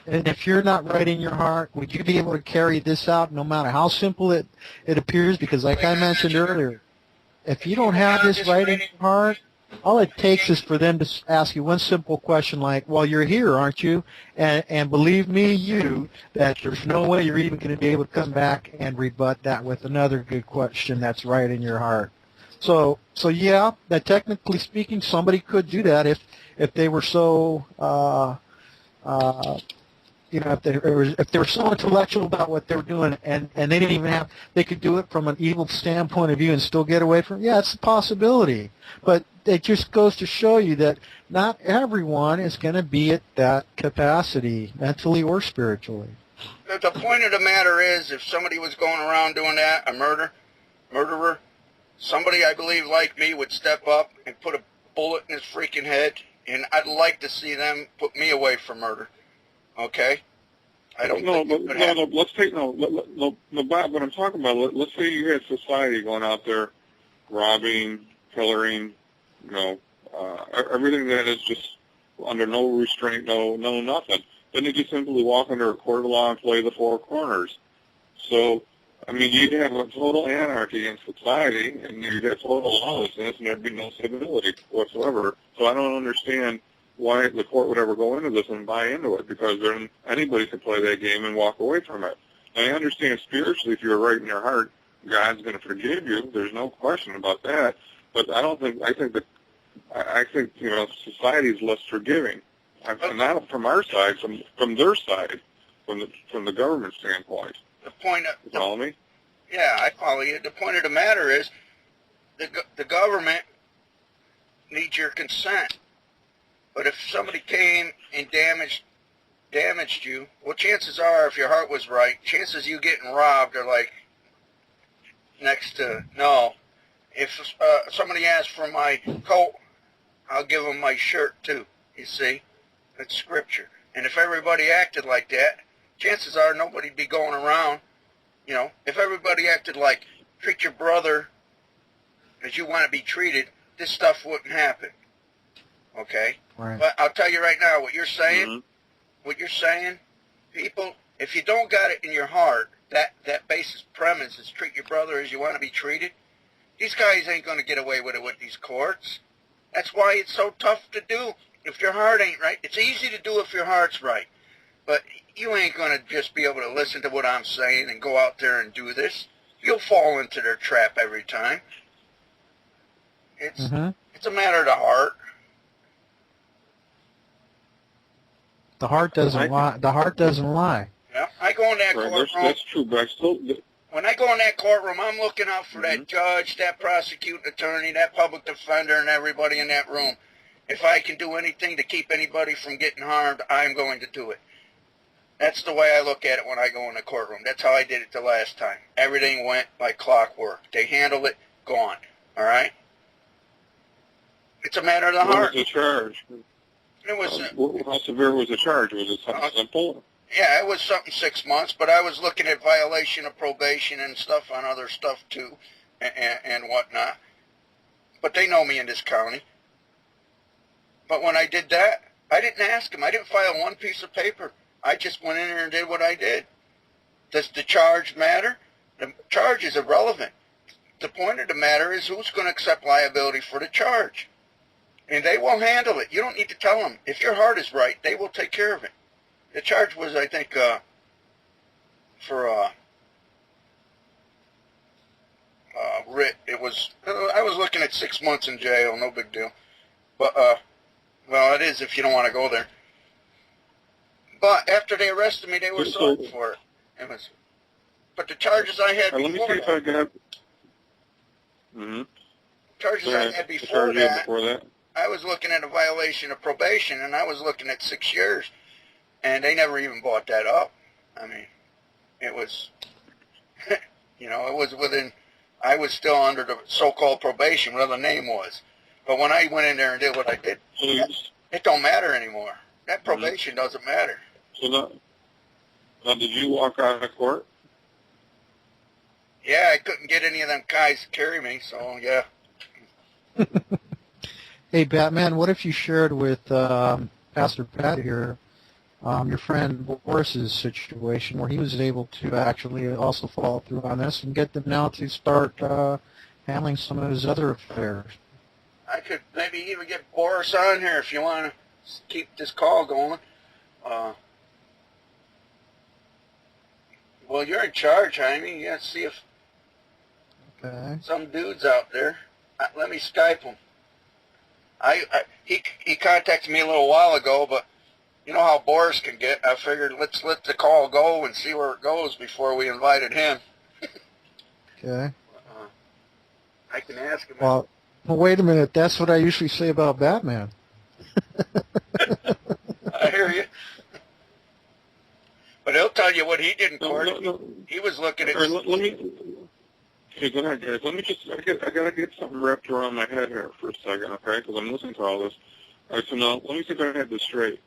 And if you're not right in your heart, would you be able to carry this out no matter how simple it appears? Because like I mentioned earlier, if you don't have this right in your heart, all it takes is for them to ask you one simple question like, well, you're here, aren't you? And believe me, that there's no way you're even going to be able to come back and rebut that with another good question that's right in your heart. So yeah, that technically speaking, somebody could do that if they were so, if they were so intellectual about what they were doing, and they didn't even they could do it from an evil standpoint of view and still get away from it. Yeah, it's a possibility, but it just goes to show you that not everyone is going to be at that capacity, mentally or spiritually. The point of the matter is, if somebody was going around doing that, a murderer, somebody I believe like me would step up and put a bullet in his freaking head, and I'd like to see them put me away for murder. Okay? I don't know. Let's take Bob, what I'm talking about, let's say you had society going out there robbing, pillaring, everything that is just under no restraint, no nothing. Then you just simply walk under a court of law and play the four corners. So, I mean, you'd have a total anarchy in society, and you'd have total lawlessness, and there'd be no civility whatsoever. So I don't understand why the court would ever go into this and buy into it, because then anybody could play that game and walk away from it. And I understand spiritually, if you're right in your heart, God's going to forgive you. There's no question about that. But I think society is less forgiving. And not from our side, from their side, from the government standpoint. You follow me? Yeah, I follow you. The point of the matter is, the government needs your consent. But if somebody came and damaged you, well, chances are, if your heart was right, chances you getting robbed are like next to no. If somebody asks for my coat, I'll give them my shirt too. You see, it's Scripture. And if everybody acted like that, chances are nobody'd be going around. If everybody acted like treat your brother as you want to be treated, this stuff wouldn't happen. Okay? Right. But I'll tell you right now, what you're saying, people, if you don't got it in your heart, that basis premise is treat your brother as you want to be treated, these guys ain't going to get away with it with these courts. That's why it's so tough to do if your heart ain't right. It's easy to do if your heart's right. But you ain't going to just be able to listen to what I'm saying and go out there and do this. You'll fall into their trap every time. It's a matter of the heart. The heart doesn't lie. The heart doesn't lie. Yeah, I go in that courtroom. That's true, but I still... When I go in that courtroom, I'm looking out for that judge, that prosecuting attorney, that public defender, and everybody in that room. If I can do anything to keep anybody from getting harmed, I'm going to do it. That's the way I look at it when I go in the courtroom. That's how I did it the last time. Everything went like clockwork. They handled it, gone. All right? It's a matter of the heart. What was the charge? It was... how severe was the charge? Was it something simple? Yeah, it was something 6 months, but I was looking at violation of probation and stuff on other stuff too, and whatnot. But they know me in this county. But when I did that, I didn't ask them. I didn't file one piece of paper. I just went in there and did what I did. Does the charge matter? The charge is irrelevant. The point of the matter is who's going to accept liability for the charge. And they will handle it. You don't need to tell them. If your heart is right, they will take care of it. The charge was, I think, for writ. It was. I was looking at 6 months in jail. No big deal. But well, it is if you don't want to go there. But after they arrested me, they were sorry for it. It was. But the charges I had let me see if I got. Charges I had before that. I was looking at a violation of probation, and I was looking at 6 years. And they never even brought that up. I mean, it was, you know, it was within, I was still under the so-called probation, whatever the name was. But when I went in there and did what I did, it don't matter anymore. That probation doesn't matter. So now, did you walk out of court? Yeah, I couldn't get any of them guys to carry me, so yeah. Hey, Batman, what if you shared with Pastor Pat here your friend Boris's situation, where he was able to actually also follow through on this and get them now to start handling some of his other affairs? I could maybe even get Boris on here if you want to keep this call going. Well, you're in charge, Jaime. You got to see if some dude's out there. Let me Skype him. He contacted me a little while ago, but you know how Boris can get. I figured let's let the call go and see where it goes before we invited him. Okay. I can ask him. Well, wait a minute. That's what I usually say about Batman. I hear you. But he'll tell you what he did in court. No. He was looking at... Let me... Okay, go ahead, guys. Let me just... I got to get something wrapped around my head here for a second, okay? Because I'm listening to all this. All right, so now, let me see if I had this straight.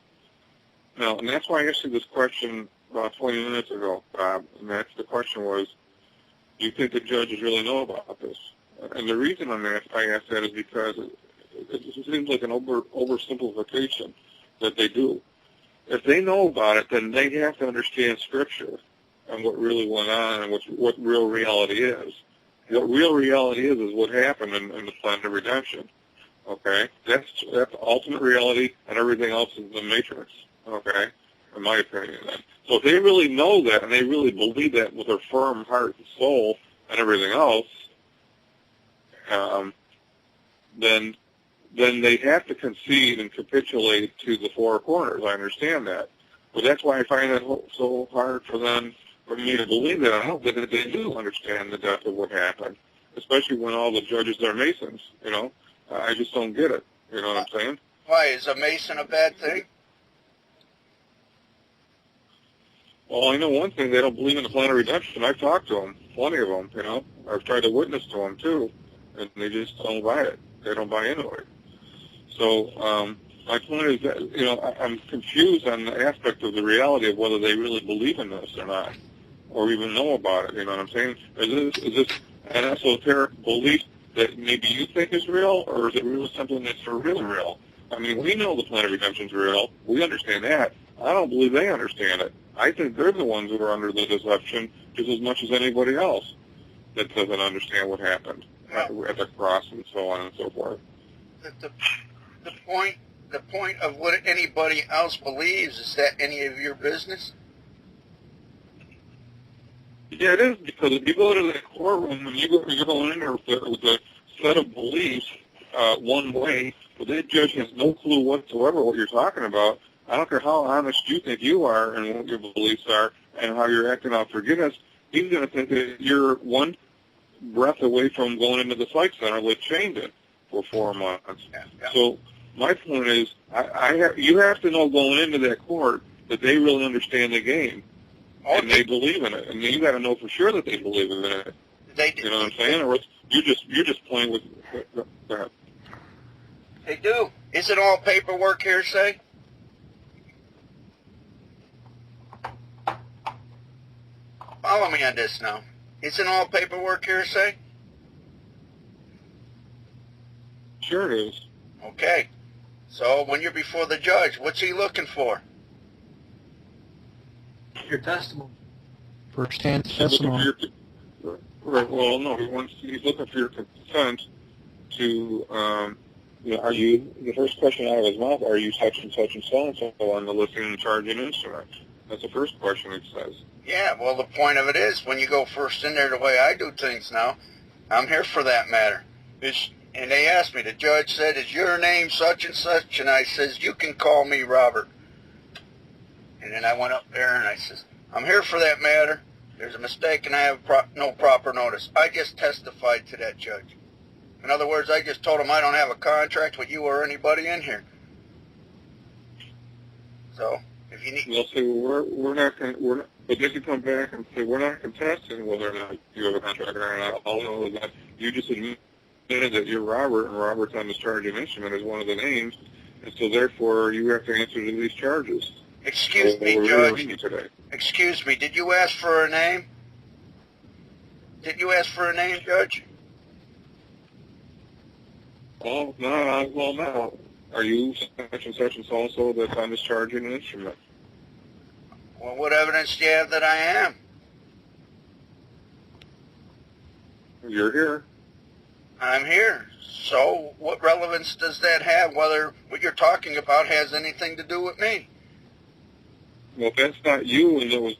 Now, and that's why I asked you this question about 20 minutes ago, Bob. And that's the question was, do you think the judges really know about this? And the reason I asked that is because it seems like an oversimplification that they do. If they know about it, then they have to understand Scripture and what really went on and what real reality is. What real reality is what happened in the plan of redemption. Okay? That's ultimate reality, and everything else is the matrix. Okay? In my opinion. So if they really know that and they really believe that with their firm heart and soul and everything else, then they have to concede and capitulate to the four corners. I understand that. But that's why I find it so hard for me to believe that. I don't think that they do understand the depth of what happened, especially when all the judges are Masons, you know. I just don't get it. You know what I'm saying? Why? Is a Mason a bad thing? Well, I know one thing. They don't believe in the plan of redemption. I've talked to them, plenty of them, you know. I've tried to witness to them, too, and they just don't buy it. They don't buy into it. So my point is that, you know, I'm confused on the aspect of the reality of whether they really believe in this or not, or even know about it, you know what I'm saying? Is this an esoteric belief that maybe you think is real, or is it really something that's for real? I mean, we know the plan of redemption is real. We understand that. I don't believe they understand it. I think they're the ones who are under the deception just as much as anybody else that doesn't understand what happened at the cross and so on and so forth. The point the point of what anybody else believes? Is that any of your business? Yeah, it is, because if you go to the courtroom and you're going in there with a set of beliefs one way, but that judge has no clue whatsoever what you're talking about. I don't care how honest you think you are and what your beliefs are and how you're acting out forgiveness, he's going to think that you're one breath away from going into the psych center with Shane did for 4 months. Yeah. So my point is, you have to know going into that court that they really understand the game. And they believe in it. I mean, you got to know for sure that they believe in it. You know what I'm saying? Or you're just playing with that. They do. Isn't all paperwork hearsay? Follow me on this now. Isn't all paperwork hearsay? Sure it is. Okay. So when you're before the judge, what's he looking for? Your testimony. First-hand testimony. Right. Well, no. He's looking for your consent to. Are you? The first question out of his mouth: are you such and such and so on the listing and charging instrument? That's the first question it says. Yeah. Well, the point of it is, when you go first in there, the way I do things now, I'm here for that matter. And they asked me. The judge said, "Is your name such and such?" And I says, "You can call me Robert." And then I went up there and I says, "I'm here for that matter. There's a mistake and I have no proper notice." I just testified to that judge. In other words, I just told him I don't have a contract with you or anybody in here. So, if you need... They'll say, we're not, but they can come back and say, we're not contesting whether or not you have a contract or not. All I know is that you just admitted that you're Robert, and Robert's on the charging instrument is one of the names, and so therefore you have to answer to these charges. Excuse me, Judge. Excuse me, did you ask for a name? Did you ask for a name, Judge? Well, no. Are you such and such and so that's on this charging instrument? Well, what evidence do you have that I am? You're here. I'm here. So, what relevance does that have, whether what you're talking about has anything to do with me? Well, if that's not you, and it was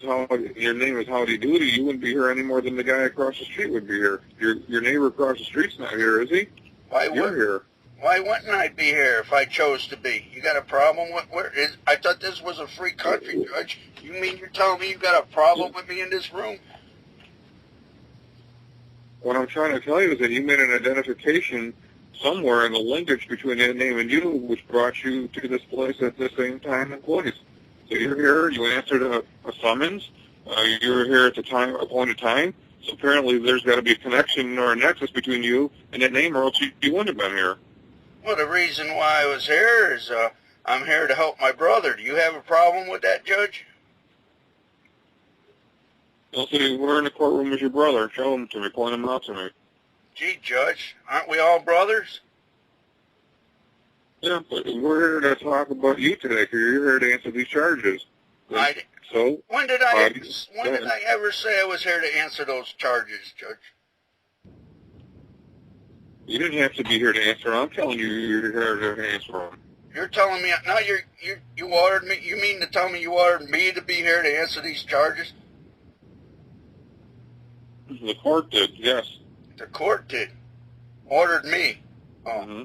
your name is Howdy Doody, you wouldn't be here any more than the guy across the street would be here. Your neighbor across the street's not here, is he? You're here. Why wouldn't I be here if I chose to be? You got a problem with I thought this was a free country, Judge. You mean you're telling me you got a problem with me in this room? What I'm trying to tell you is that you made an identification somewhere in the linkage between that name and you, which brought you to this place at the same time and place. So you're here, you answered a summons, you're here at the appointed time, so apparently there's got to be a connection or a nexus between you and that name, or else you wouldn't have been here. Well, the reason why I was here is I'm here to help my brother. Do you have a problem with that, Judge? They'll say, we're in the courtroom with your brother. Show him to me, point him out to me. Gee, Judge, aren't we all brothers? Yeah, but we're here to talk about you today, because you're here to answer these charges. So when did I ever say I was here to answer those charges, Judge? You didn't have to be here to answer them. I'm telling you, you're here to answer them. You're telling me now. You ordered me. You mean to tell me you ordered me to be here to answer these charges? The court did, yes. The court did. Ordered me. Oh. Mm-hmm.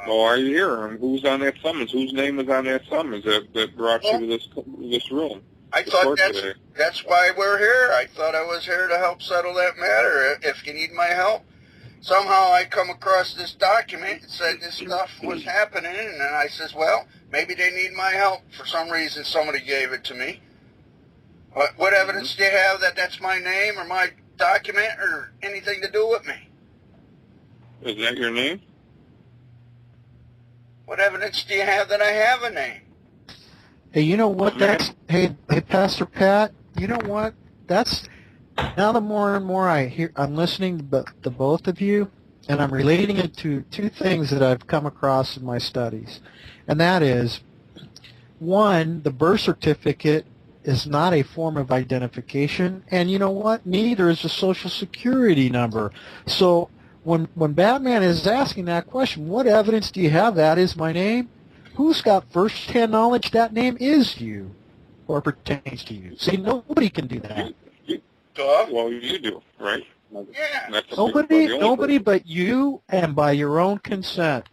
Well, why are you here? And who's on that summons? Whose name is on that summons that brought you to this room? I thought that's why we're here. I thought I was here to help settle that matter. If you need my help, somehow I come across this document that said this stuff was happening, and then I says, well, maybe they need my help. For some reason, somebody gave it to me. What evidence do you have that that's my name or my document or anything to do with me? Is that your name? What evidence do you have that I have a name? Hey, you know what? Hey, Pastor Pat. You know what? That's now the more and more I'm listening to both of you, and I'm relating it to two things that I've come across in my studies, and that is, one, the birth certificate is not a form of identification, and you know what? Neither is a Social Security number. So when Batman is asking that question, what evidence do you have that is my name? Who's got first-hand knowledge that name is you or pertains to you? See, nobody can do that. Well, you do, right? Yeah. Nobody but you and by your own consent.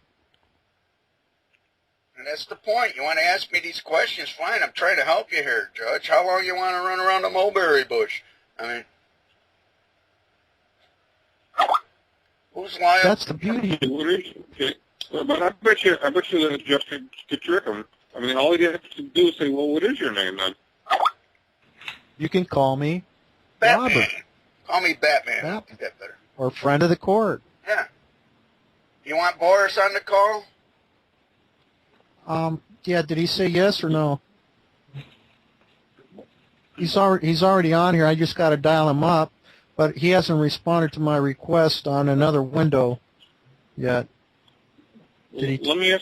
And that's the point. You want to ask me these questions? Fine. I'm trying to help you here, Judge. How long you want to run around the mulberry bush? I mean, who's liable? That's the beauty. But I bet you that just to trick him. I mean, all he has to do is say, well, what is your name then? You can call me Batman. Robert. Call me Batman. I think that better. Or friend of the court. Yeah. You want Boris on the call? Yeah, did he say yes or no? He's already on here. I just got to dial him up, but he hasn't responded to my request on another window yet. Let me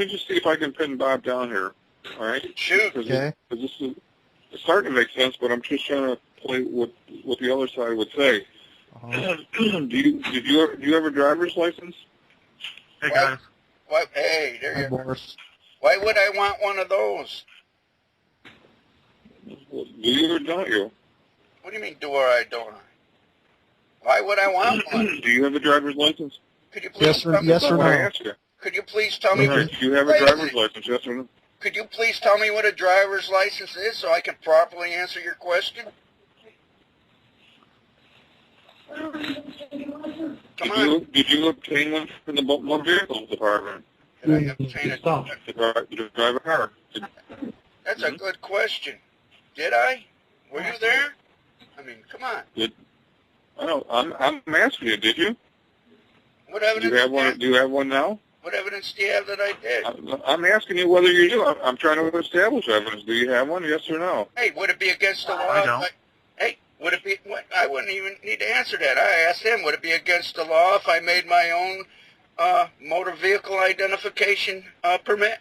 just see if I can pin Bob down here. All right? Shoot. Okay. Because it's starting to make sense, but I'm just trying to play what the other side would say. Uh-huh. Do you have a driver's license? Hey guys. What? Hey, there you go. Boris. Why would I want one of those? Do you or don't you? What do you mean, do or I don't? Why would I want one? Do you have a driver's license? Could you please tell me? Yes or I no? ask you. Could you please tell me? Do you have a driver's license? Yes or no? Could you please tell me what a driver's license is so I can properly answer your question? Come on. Did you obtain one from the motor vehicles department? Did I obtain a To drive a car? That's a good question. Did I? Were you there? I mean, come on. I don't. I'm asking you. Did you? What evidence? Do you have one? Do you have one now? What evidence do you have that I did? I'm asking you whether you do. I'm trying to establish evidence. Do you have one? Yes or no? Hey, would it be against the law? I don't. Hey, would it be? I wouldn't even need to answer that. I asked him, would it be against the law if I made my own motor vehicle identification permit?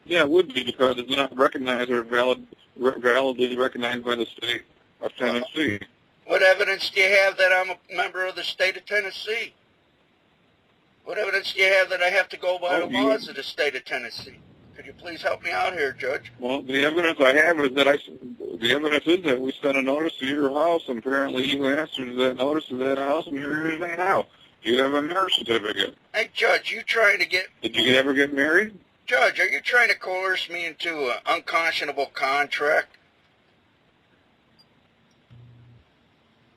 Yeah, it would be because it's not recognized or validly recognized by the state of Tennessee. What evidence do you have that I'm a member of the state of Tennessee? What evidence do you have that I have to go by the laws of the state of Tennessee? Could you please help me out here, Judge? Well, the evidence I have is that we sent a notice to your house, and apparently you answered that notice to that house, and you're here today now. Do you have a marriage certificate? Hey, Judge, you trying to get... Did you ever get married? Judge, are you trying to coerce me into an unconscionable contract?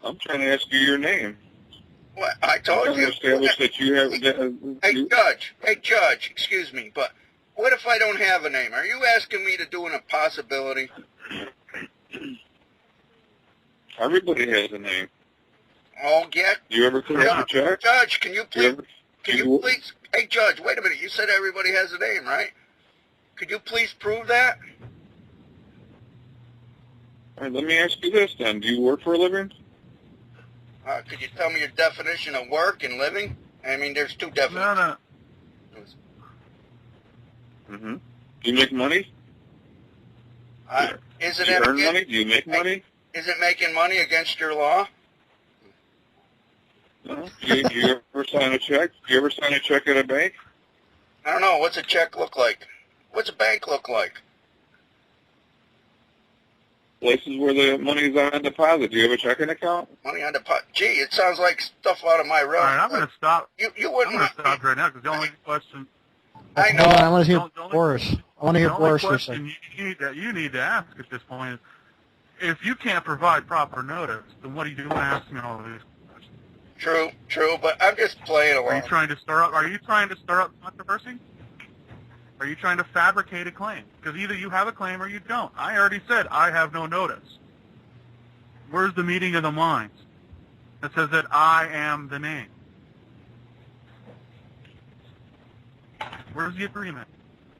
I'm trying to ask you your name. What? I told you. Establish that you have. Hey, Judge, excuse me, but what if I don't have a name? Are you asking me to do an impossibility? Everybody has a name. Oh, yeah. Do you ever collect a check? Judge, can you please? Hey, Judge, wait a minute. You said everybody has a name, right? Could you please prove that? All right, let me ask you this then. Do you work for a living? Could you tell me your definition of work and living? I mean, there's two definitions. No. Mm-hmm. Do you make money? Isn't Do you it earn money? Do you make money? Isn't making money against your law? No. Do you ever sign a check? Do you ever sign a check at a bank? I don't know. What's a check look like? What's a bank look like? Places where the money's on deposit. Do you have a checking account? Money on deposit. Gee, it sounds like stuff out of my realm. All right, I'm going to stop. You I'm wouldn't. going to stop right now because the only question. I know. Hold on, I want to hear Boris. I want to hear The only Boris for a question second. you need to ask at this point is, if you can't provide proper notice, then what are you doing asking all of these questions? True, but I'm just playing along. Are you trying to stir up controversy? Are you trying to fabricate a claim? Because either you have a claim or you don't. I already said I have no notice. Where's the meeting of the minds that says that I am the name? Where's the agreement?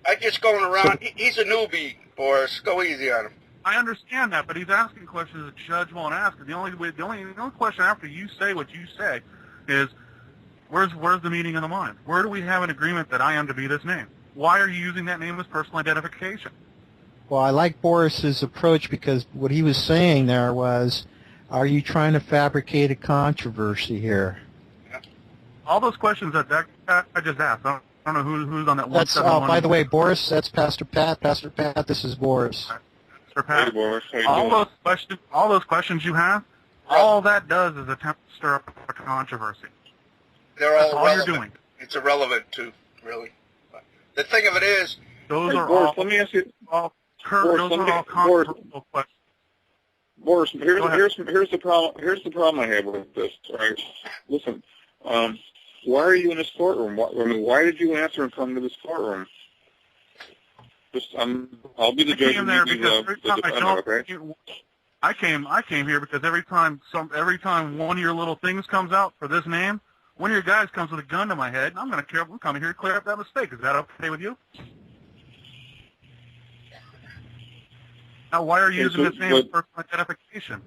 I'm just going around. He's a newbie, Boris. Go easy on him. I understand that, but he's asking questions the judge won't ask. The only question after you say what you say is, where's the meeting of the minds? Where do we have an agreement that I am to be this name? Why are you using that name as personal identification? Well, I like Boris's approach because what he was saying there was, Are you trying to fabricate a controversy here? All those questions that I just asked, I don't know who's on that one. That's, by the way, Boris, that's Pastor Pat. Pastor Pat, this is Boris. Pastor Pat. Hey, Boris, how you doing? All those questions you have, all that does is attempt to stir up a controversy. They're all irrelevant. you're doing. It's irrelevant too, really. But the thing of it is, those are Boris, all. let me ask you. All Boris, those are all controversial questions. Boris, here's the problem. Here's the problem I have with this. Right? Listen, why are you in this courtroom? Why did you answer and come to this courtroom? Just, I'll be the judge and you be the defendant. Okay? I came here because every time one of your little things comes out for this name, one of your guys comes with a gun to my head, and I'm coming here to clear up that mistake. Is that okay with you? Now, why are you using this name as personal identification?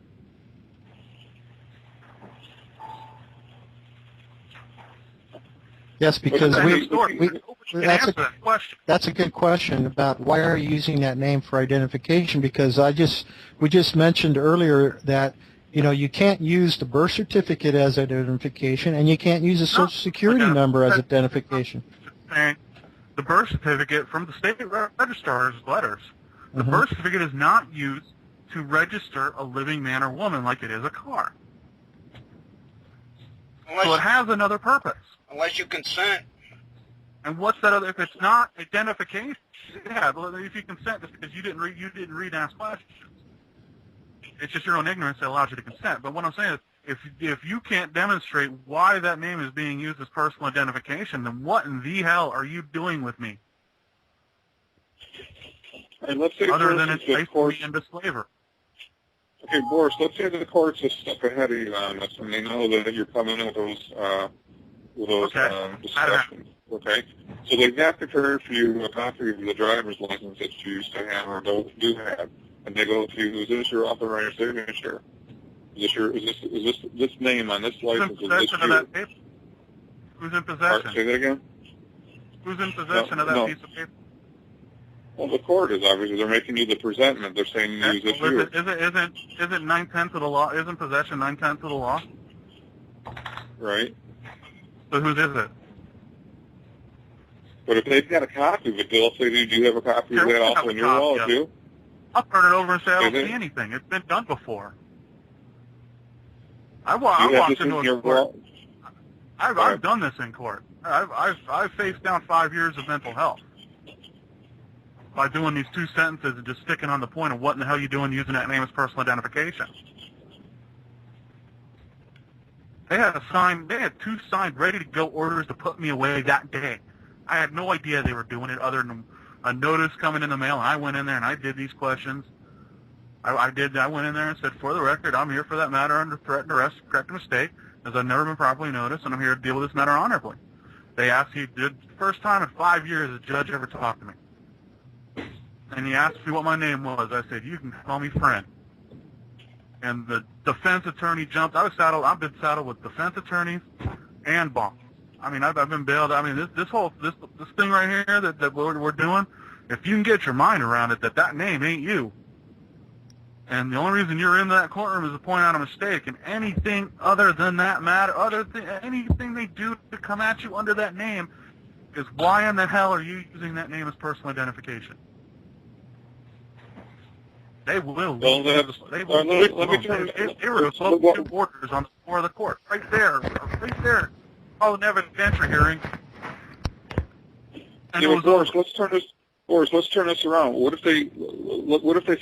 Yes, because that's a question. That's a good question about why are you using that name for identification, because we just mentioned earlier that you can't use the birth certificate as identification, and you can't use a social security number as identification. The birth certificate from the state registrar's letters. The birth certificate is not used to register a living man or woman like it is a car. So it has another purpose. Unless you consent. And what's that other? If it's not identification, yeah. If you consent, it's because you didn't read and ask questions. It's just your own ignorance that allows you to consent. But what I'm saying is, if you can't demonstrate why that name is being used as personal identification, then what in the hell are you doing with me? And let's say, other than it's placing me into slavery. Okay, Boris, let's say the court's a step ahead of you on this, and they know that you're coming in with those discussions. Okay? So they have to for you a copy of the driver's license that you used to have or do have, and they go to you, is this your authorized signature? Is this name on this license? Who's in possession of that paper? Who's in possession? Say that again? Who's in possession of that piece of paper? Well, the court is obviously. They're making you the presentment. They're saying use this you. Isn't 9/10 of the law? Isn't possession 9/10 of the law? Right. So whose is it? But if they've got a copy of it, they'll say, "Do you have a copy of that also in your wallet too?" I'll turn it over and say I don't see anything. It's been done before. I walked into a court. I've done this in court. I've faced down 5 years of mental health by doing these two sentences and just sticking on the point of what in the hell you doing using that name as personal identification. They had two signed, ready to go orders to put me away that day. I had no idea they were doing it other than a notice coming in the mail, and I went in there and I did these questions. I went in there and said, for the record, I'm here for that matter under threat and arrest, correct mistake, as I've never been properly noticed, and I'm here to deal with this matter honorably. They asked me, the first time in 5 years a judge ever talked to me. And he asked me what my name was. I said, you can call me friend. And the defense attorney jumped. I've been saddled with defense attorneys and bonds. I mean, I've been bailed. I mean, this thing right here that we're doing, if you can get your mind around it, that name ain't you. And the only reason you're in that courtroom is to point out a mistake. And anything other than that matter, anything they do to come at you under that name is why in the hell are you using that name as personal identification? They will. Well, they were two orders on the floor of the court, right there. Oh, an evidentiary hearing. And yeah, Boris, let's turn this around. What if they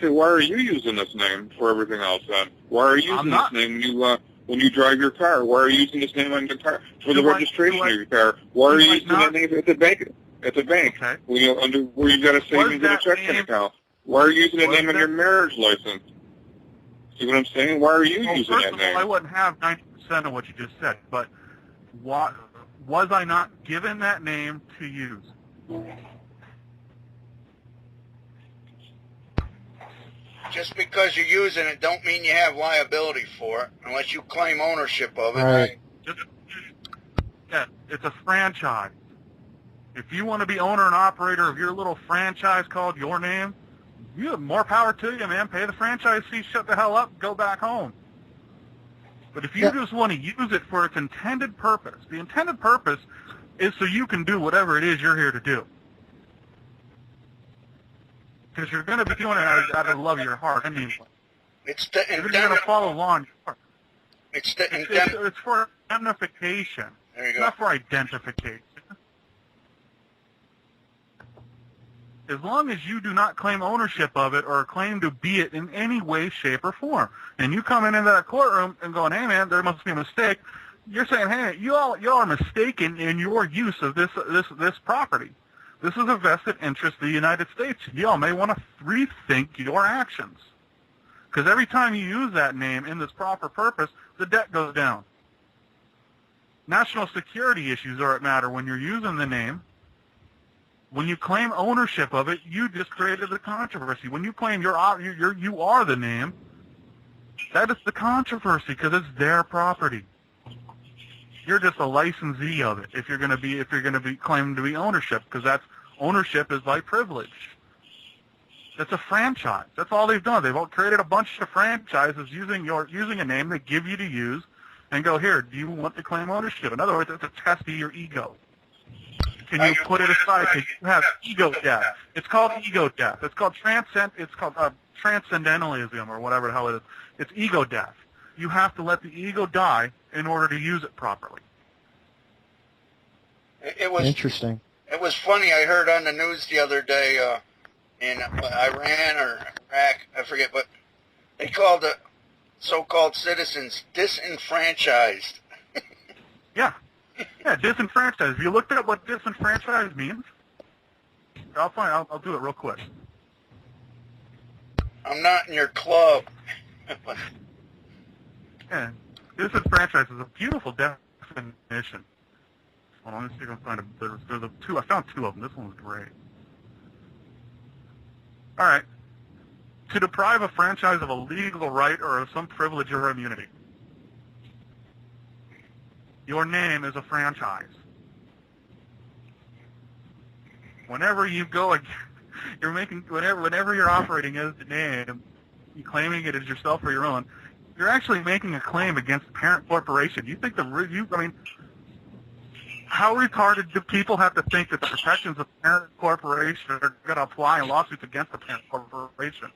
say, why are you using this name for everything else? Then why are you using this name when you drive your car? Why are you using this name on your car for the registration of your car? Why are you using that name at the bank? At the bank, okay. Where you got a savings and a checking account. Why are you using that name on your marriage license? See what I'm saying? Why are you using that name? First of all, I wouldn't have 90% of what you just said, but was I not given that name to use? Just because you're using it don't mean you have liability for it unless you claim ownership of it. Right. Yeah, it's a franchise. If you want to be owner and operator of your little franchise called your name, you have more power to you, man. Pay the franchise fee, shut the hell up, go back home. But if you just want to use it for its intended purpose, the intended purpose is so you can do whatever it is you're here to do. Because you're going to be doing it out of the love of your heart anyway. You're going to follow law in your heart. It's for indemnification. There you go. Not for identification. As long as you do not claim ownership of it or claim to be it in any way, shape, or form, and you come into that courtroom and going, "Hey, man, there must be a mistake," you're saying, "Hey, you all are mistaken in your use of this property. This is a vested interest of the United States. Y'all may want to rethink your actions, because every time you use that name in this proper purpose, the debt goes down. National security issues are at matter when you're using the name." When you claim ownership of it, you just created the controversy. When you claim you are the name, that is the controversy because it's their property. You're just a licensee of it if you're going to be claiming to be ownership, because that's ownership is by privilege. That's a franchise. That's all they've done. They've all created a bunch of franchises using a name they give you to use, and go, "Here, do you want to claim ownership?" In other words, it's a test of your ego. Can you put it aside because you have ego death? It's called ego death. It's called transcendentalism or whatever the hell it is. It's ego death. You have to let the ego die in order to use it properly. It was interesting. It was funny. I heard on the news the other day in Iran or Iraq, I forget, but they called the so-called citizens disenfranchised. Yeah. Yeah, disenfranchised. If you looked at what disenfranchised means, I'll do it real quick. I'm not in your club. Yeah, disenfranchised is a beautiful definition. Hold on, let me see if I can find there's two. I found two of them. This one's great. All right. To deprive a franchise of a legal right or of some privilege or immunity. Your name is a franchise. Whenever you go, whenever you're operating as the name, you're claiming it as yourself or your own, you're actually making a claim against the parent corporation. You think how retarded do people have to think that the protections of the parent corporation are going to apply in lawsuits against the parent corporation?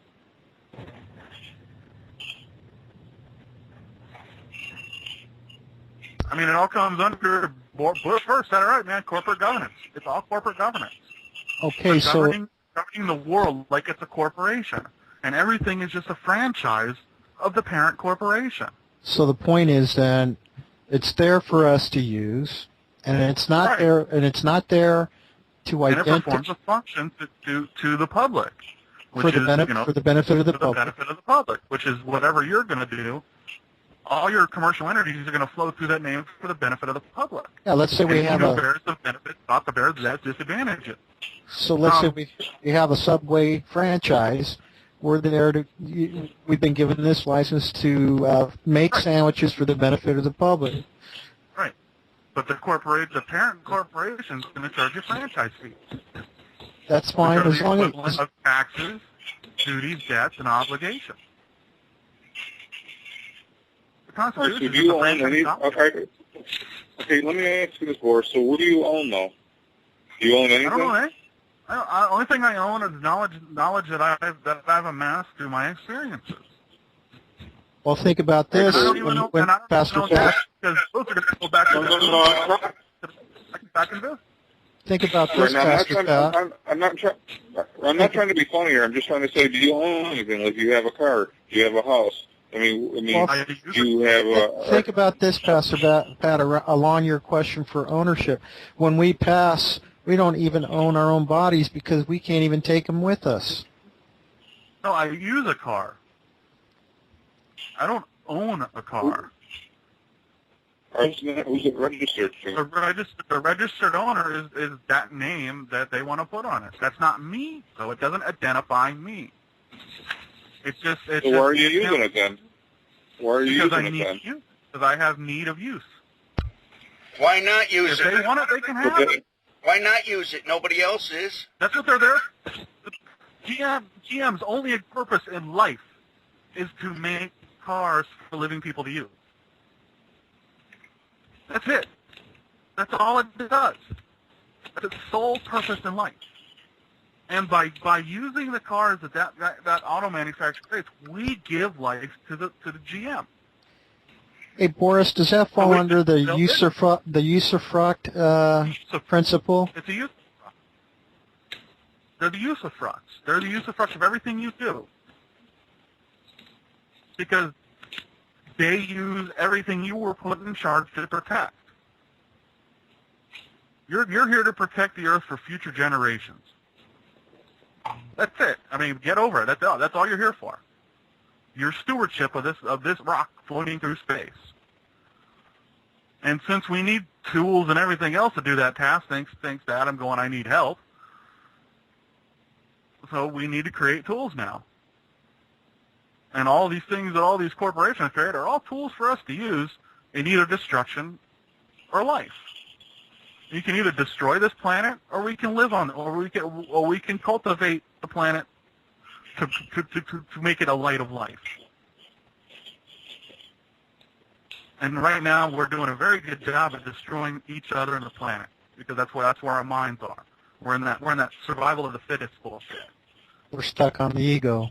I mean, it all comes under Bush first. Said it right, man. Corporate governance. It's all corporate governance. Okay, so governing the world like it's a corporation, and everything is just a franchise of the parent corporation. So the point is then, it's there for us to use, and it's not right. there, and it's not there to identify. And it performs a function to the public, which for the benefit of the public. Benefit of the public, which is whatever you're going to do. All your commercial entities are going to flow through that name for the benefit of the public. Yeah, let's say we have bears the benefit, not the bears that disadvantage it. So let's say we have a Subway franchise. We're there we've been given this license to make sandwiches for the benefit of the public. Right. But the parent corporation is going to charge you franchise fees. That's fine as long as of taxes, duties, debts, and obligations. So do you own any? Okay, let me ask you this, Boris. So what do you own, though? Do you own anything? I don't own anything. The only thing I own is knowledge that I've amassed through my experiences. Well, think about this. When Pastor Pat, because those are going to go back to back in business. Think about this, Pastor Pat. I'm not trying to be funny here. I'm just trying to say, do you own anything? Like, do you have a car? Do you have a house? I mean, do you have a... Think about this, Pastor Pat, along your question for ownership. When we pass, we don't even own our own bodies because we can't even take them with us. No, I use a car. I don't own a car. Who's it registered to? The registered owner is that name that they want to put on it. That's not me, so it doesn't identify me. So why are you using it then? Why are you using it then? Because I have need of use. Why not use it? If they want it, they can have it. Why not use it? Nobody else is. That's what they're there. GM's only purpose in life is to make cars for living people to use. That's it. That's all it does. That's its sole purpose in life. And by using the cars that auto manufacturer creates, we give life to the GM. Hey, Boris, does that fall under the usufruct principle? It's a usufruct. They're the usufructs. They're the usufructs of everything you do. Because they use everything you were put in charge to protect. You're here to protect the earth for future generations. That's it. I mean, get over it. That's all you're here for. Your stewardship of this rock floating through space. And since we need tools and everything else to do that task, thanks to Adam going, I need help. So we need to create tools now. And all these things that all these corporations create are all tools for us to use in either destruction or life. You can either destroy this planet, or we can live on it, or we can cultivate the planet to make it a light of life. And right now, we're doing a very good job at destroying each other and the planet, because that's where our minds are. We're in that survival of the fittest bullshit. We're stuck on the ego.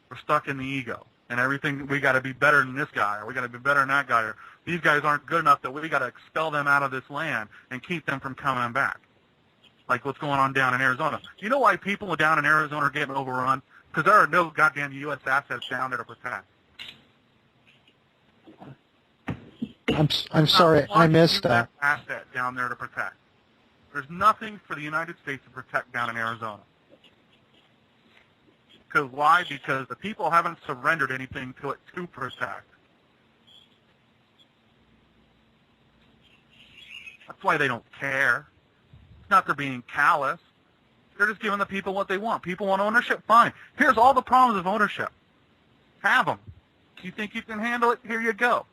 We're stuck in the ego, and everything. We got to be better than this guy, or we got to be better than that guy, or these guys aren't good enough that we got to expel them out of this land and keep them from coming back. Like what's going on down in Arizona. You know why people down in Arizona are getting overrun? Because there are no goddamn U.S. assets down there to protect. I'm sorry, I missed that. Asset down there to protect. There's nothing for the United States to protect down in Arizona. Because why? Because the people haven't surrendered anything to it to protect. That's why they don't care. It's not they're being callous. They're just giving the people what they want. People want ownership? Fine. Here's all the problems of ownership. Have them. You think you can handle it? Here you go.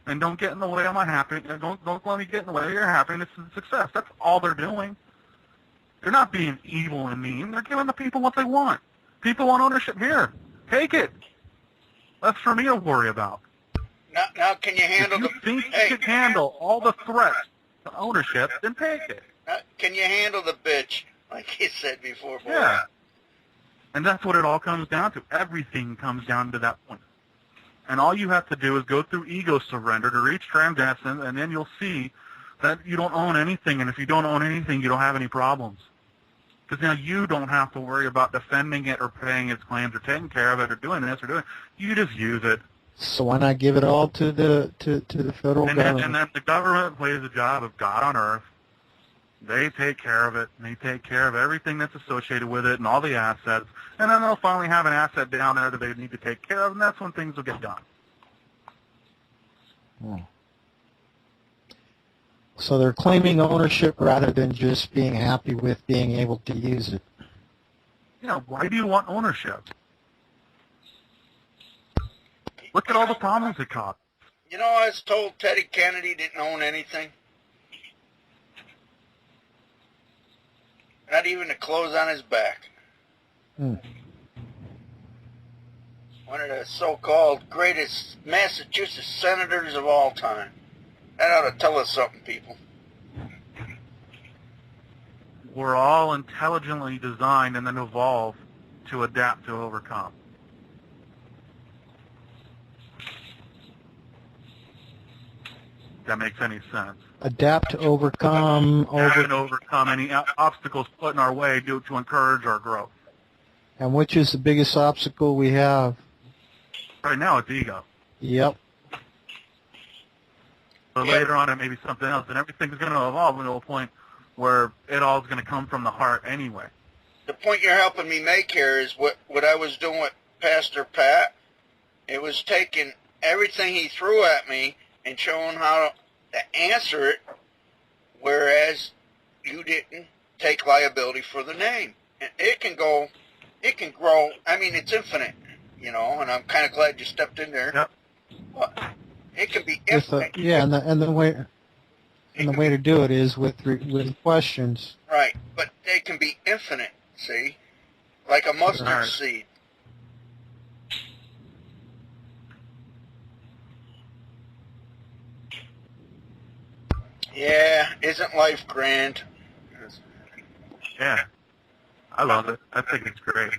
And don't get in the way of my happiness. Don't let me get in the way of your happiness and success. That's all they're doing. They're not being evil and mean. They're giving the people what they want. People want ownership. Here, take it. That's for me to worry about. Now can you handle if you think you can handle all the threats to ownership, then take it. Can you handle the bitch, like you said before? Yeah. And that's what it all comes down to. Everything comes down to that point. And all you have to do is go through ego surrender to reach transcendence, and then you'll see that you don't own anything. And if you don't own anything, you don't have any problems. Because now you don't have to worry about defending it or paying its claims or taking care of it or doing this or doing. You just use it. So why not give it all to the federal government? And then the government plays the job of God on earth. They take care of it, and they take care of everything that's associated with it and all the assets. And then they'll finally have an asset down there that they need to take care of, and that's when things will get done. So they're claiming ownership rather than just being happy with being able to use it. Yeah, why do you want ownership? Look at all the problems it caused. You know, I was told Teddy Kennedy didn't own anything. Not even the clothes on his back. One of the so-called greatest Massachusetts senators of all time. That ought to tell us something, people. We're all intelligently designed and then evolve to adapt to overcome. If that makes any sense. Adapt to overcome. Overcome any obstacles put in our way to encourage our growth. And which is the biggest obstacle we have? Right now, it's ego. Yep. But later on, it may be something else, and everything's going to evolve into a point where it all is going to come from the heart anyway. The point you're helping me make here is what I was doing with Pastor Pat. It was taking everything he threw at me and showing how to answer it, whereas you didn't take liability for the name. And it can grow. I mean, it's infinite, you know, and I'm kind of glad you stepped in there. Yep. But it can be infinite. And the way to do it is with questions. Right, but they can be infinite, see? Like a mustard seed. Yeah, isn't life grand? Yeah. I love it. I think it's great.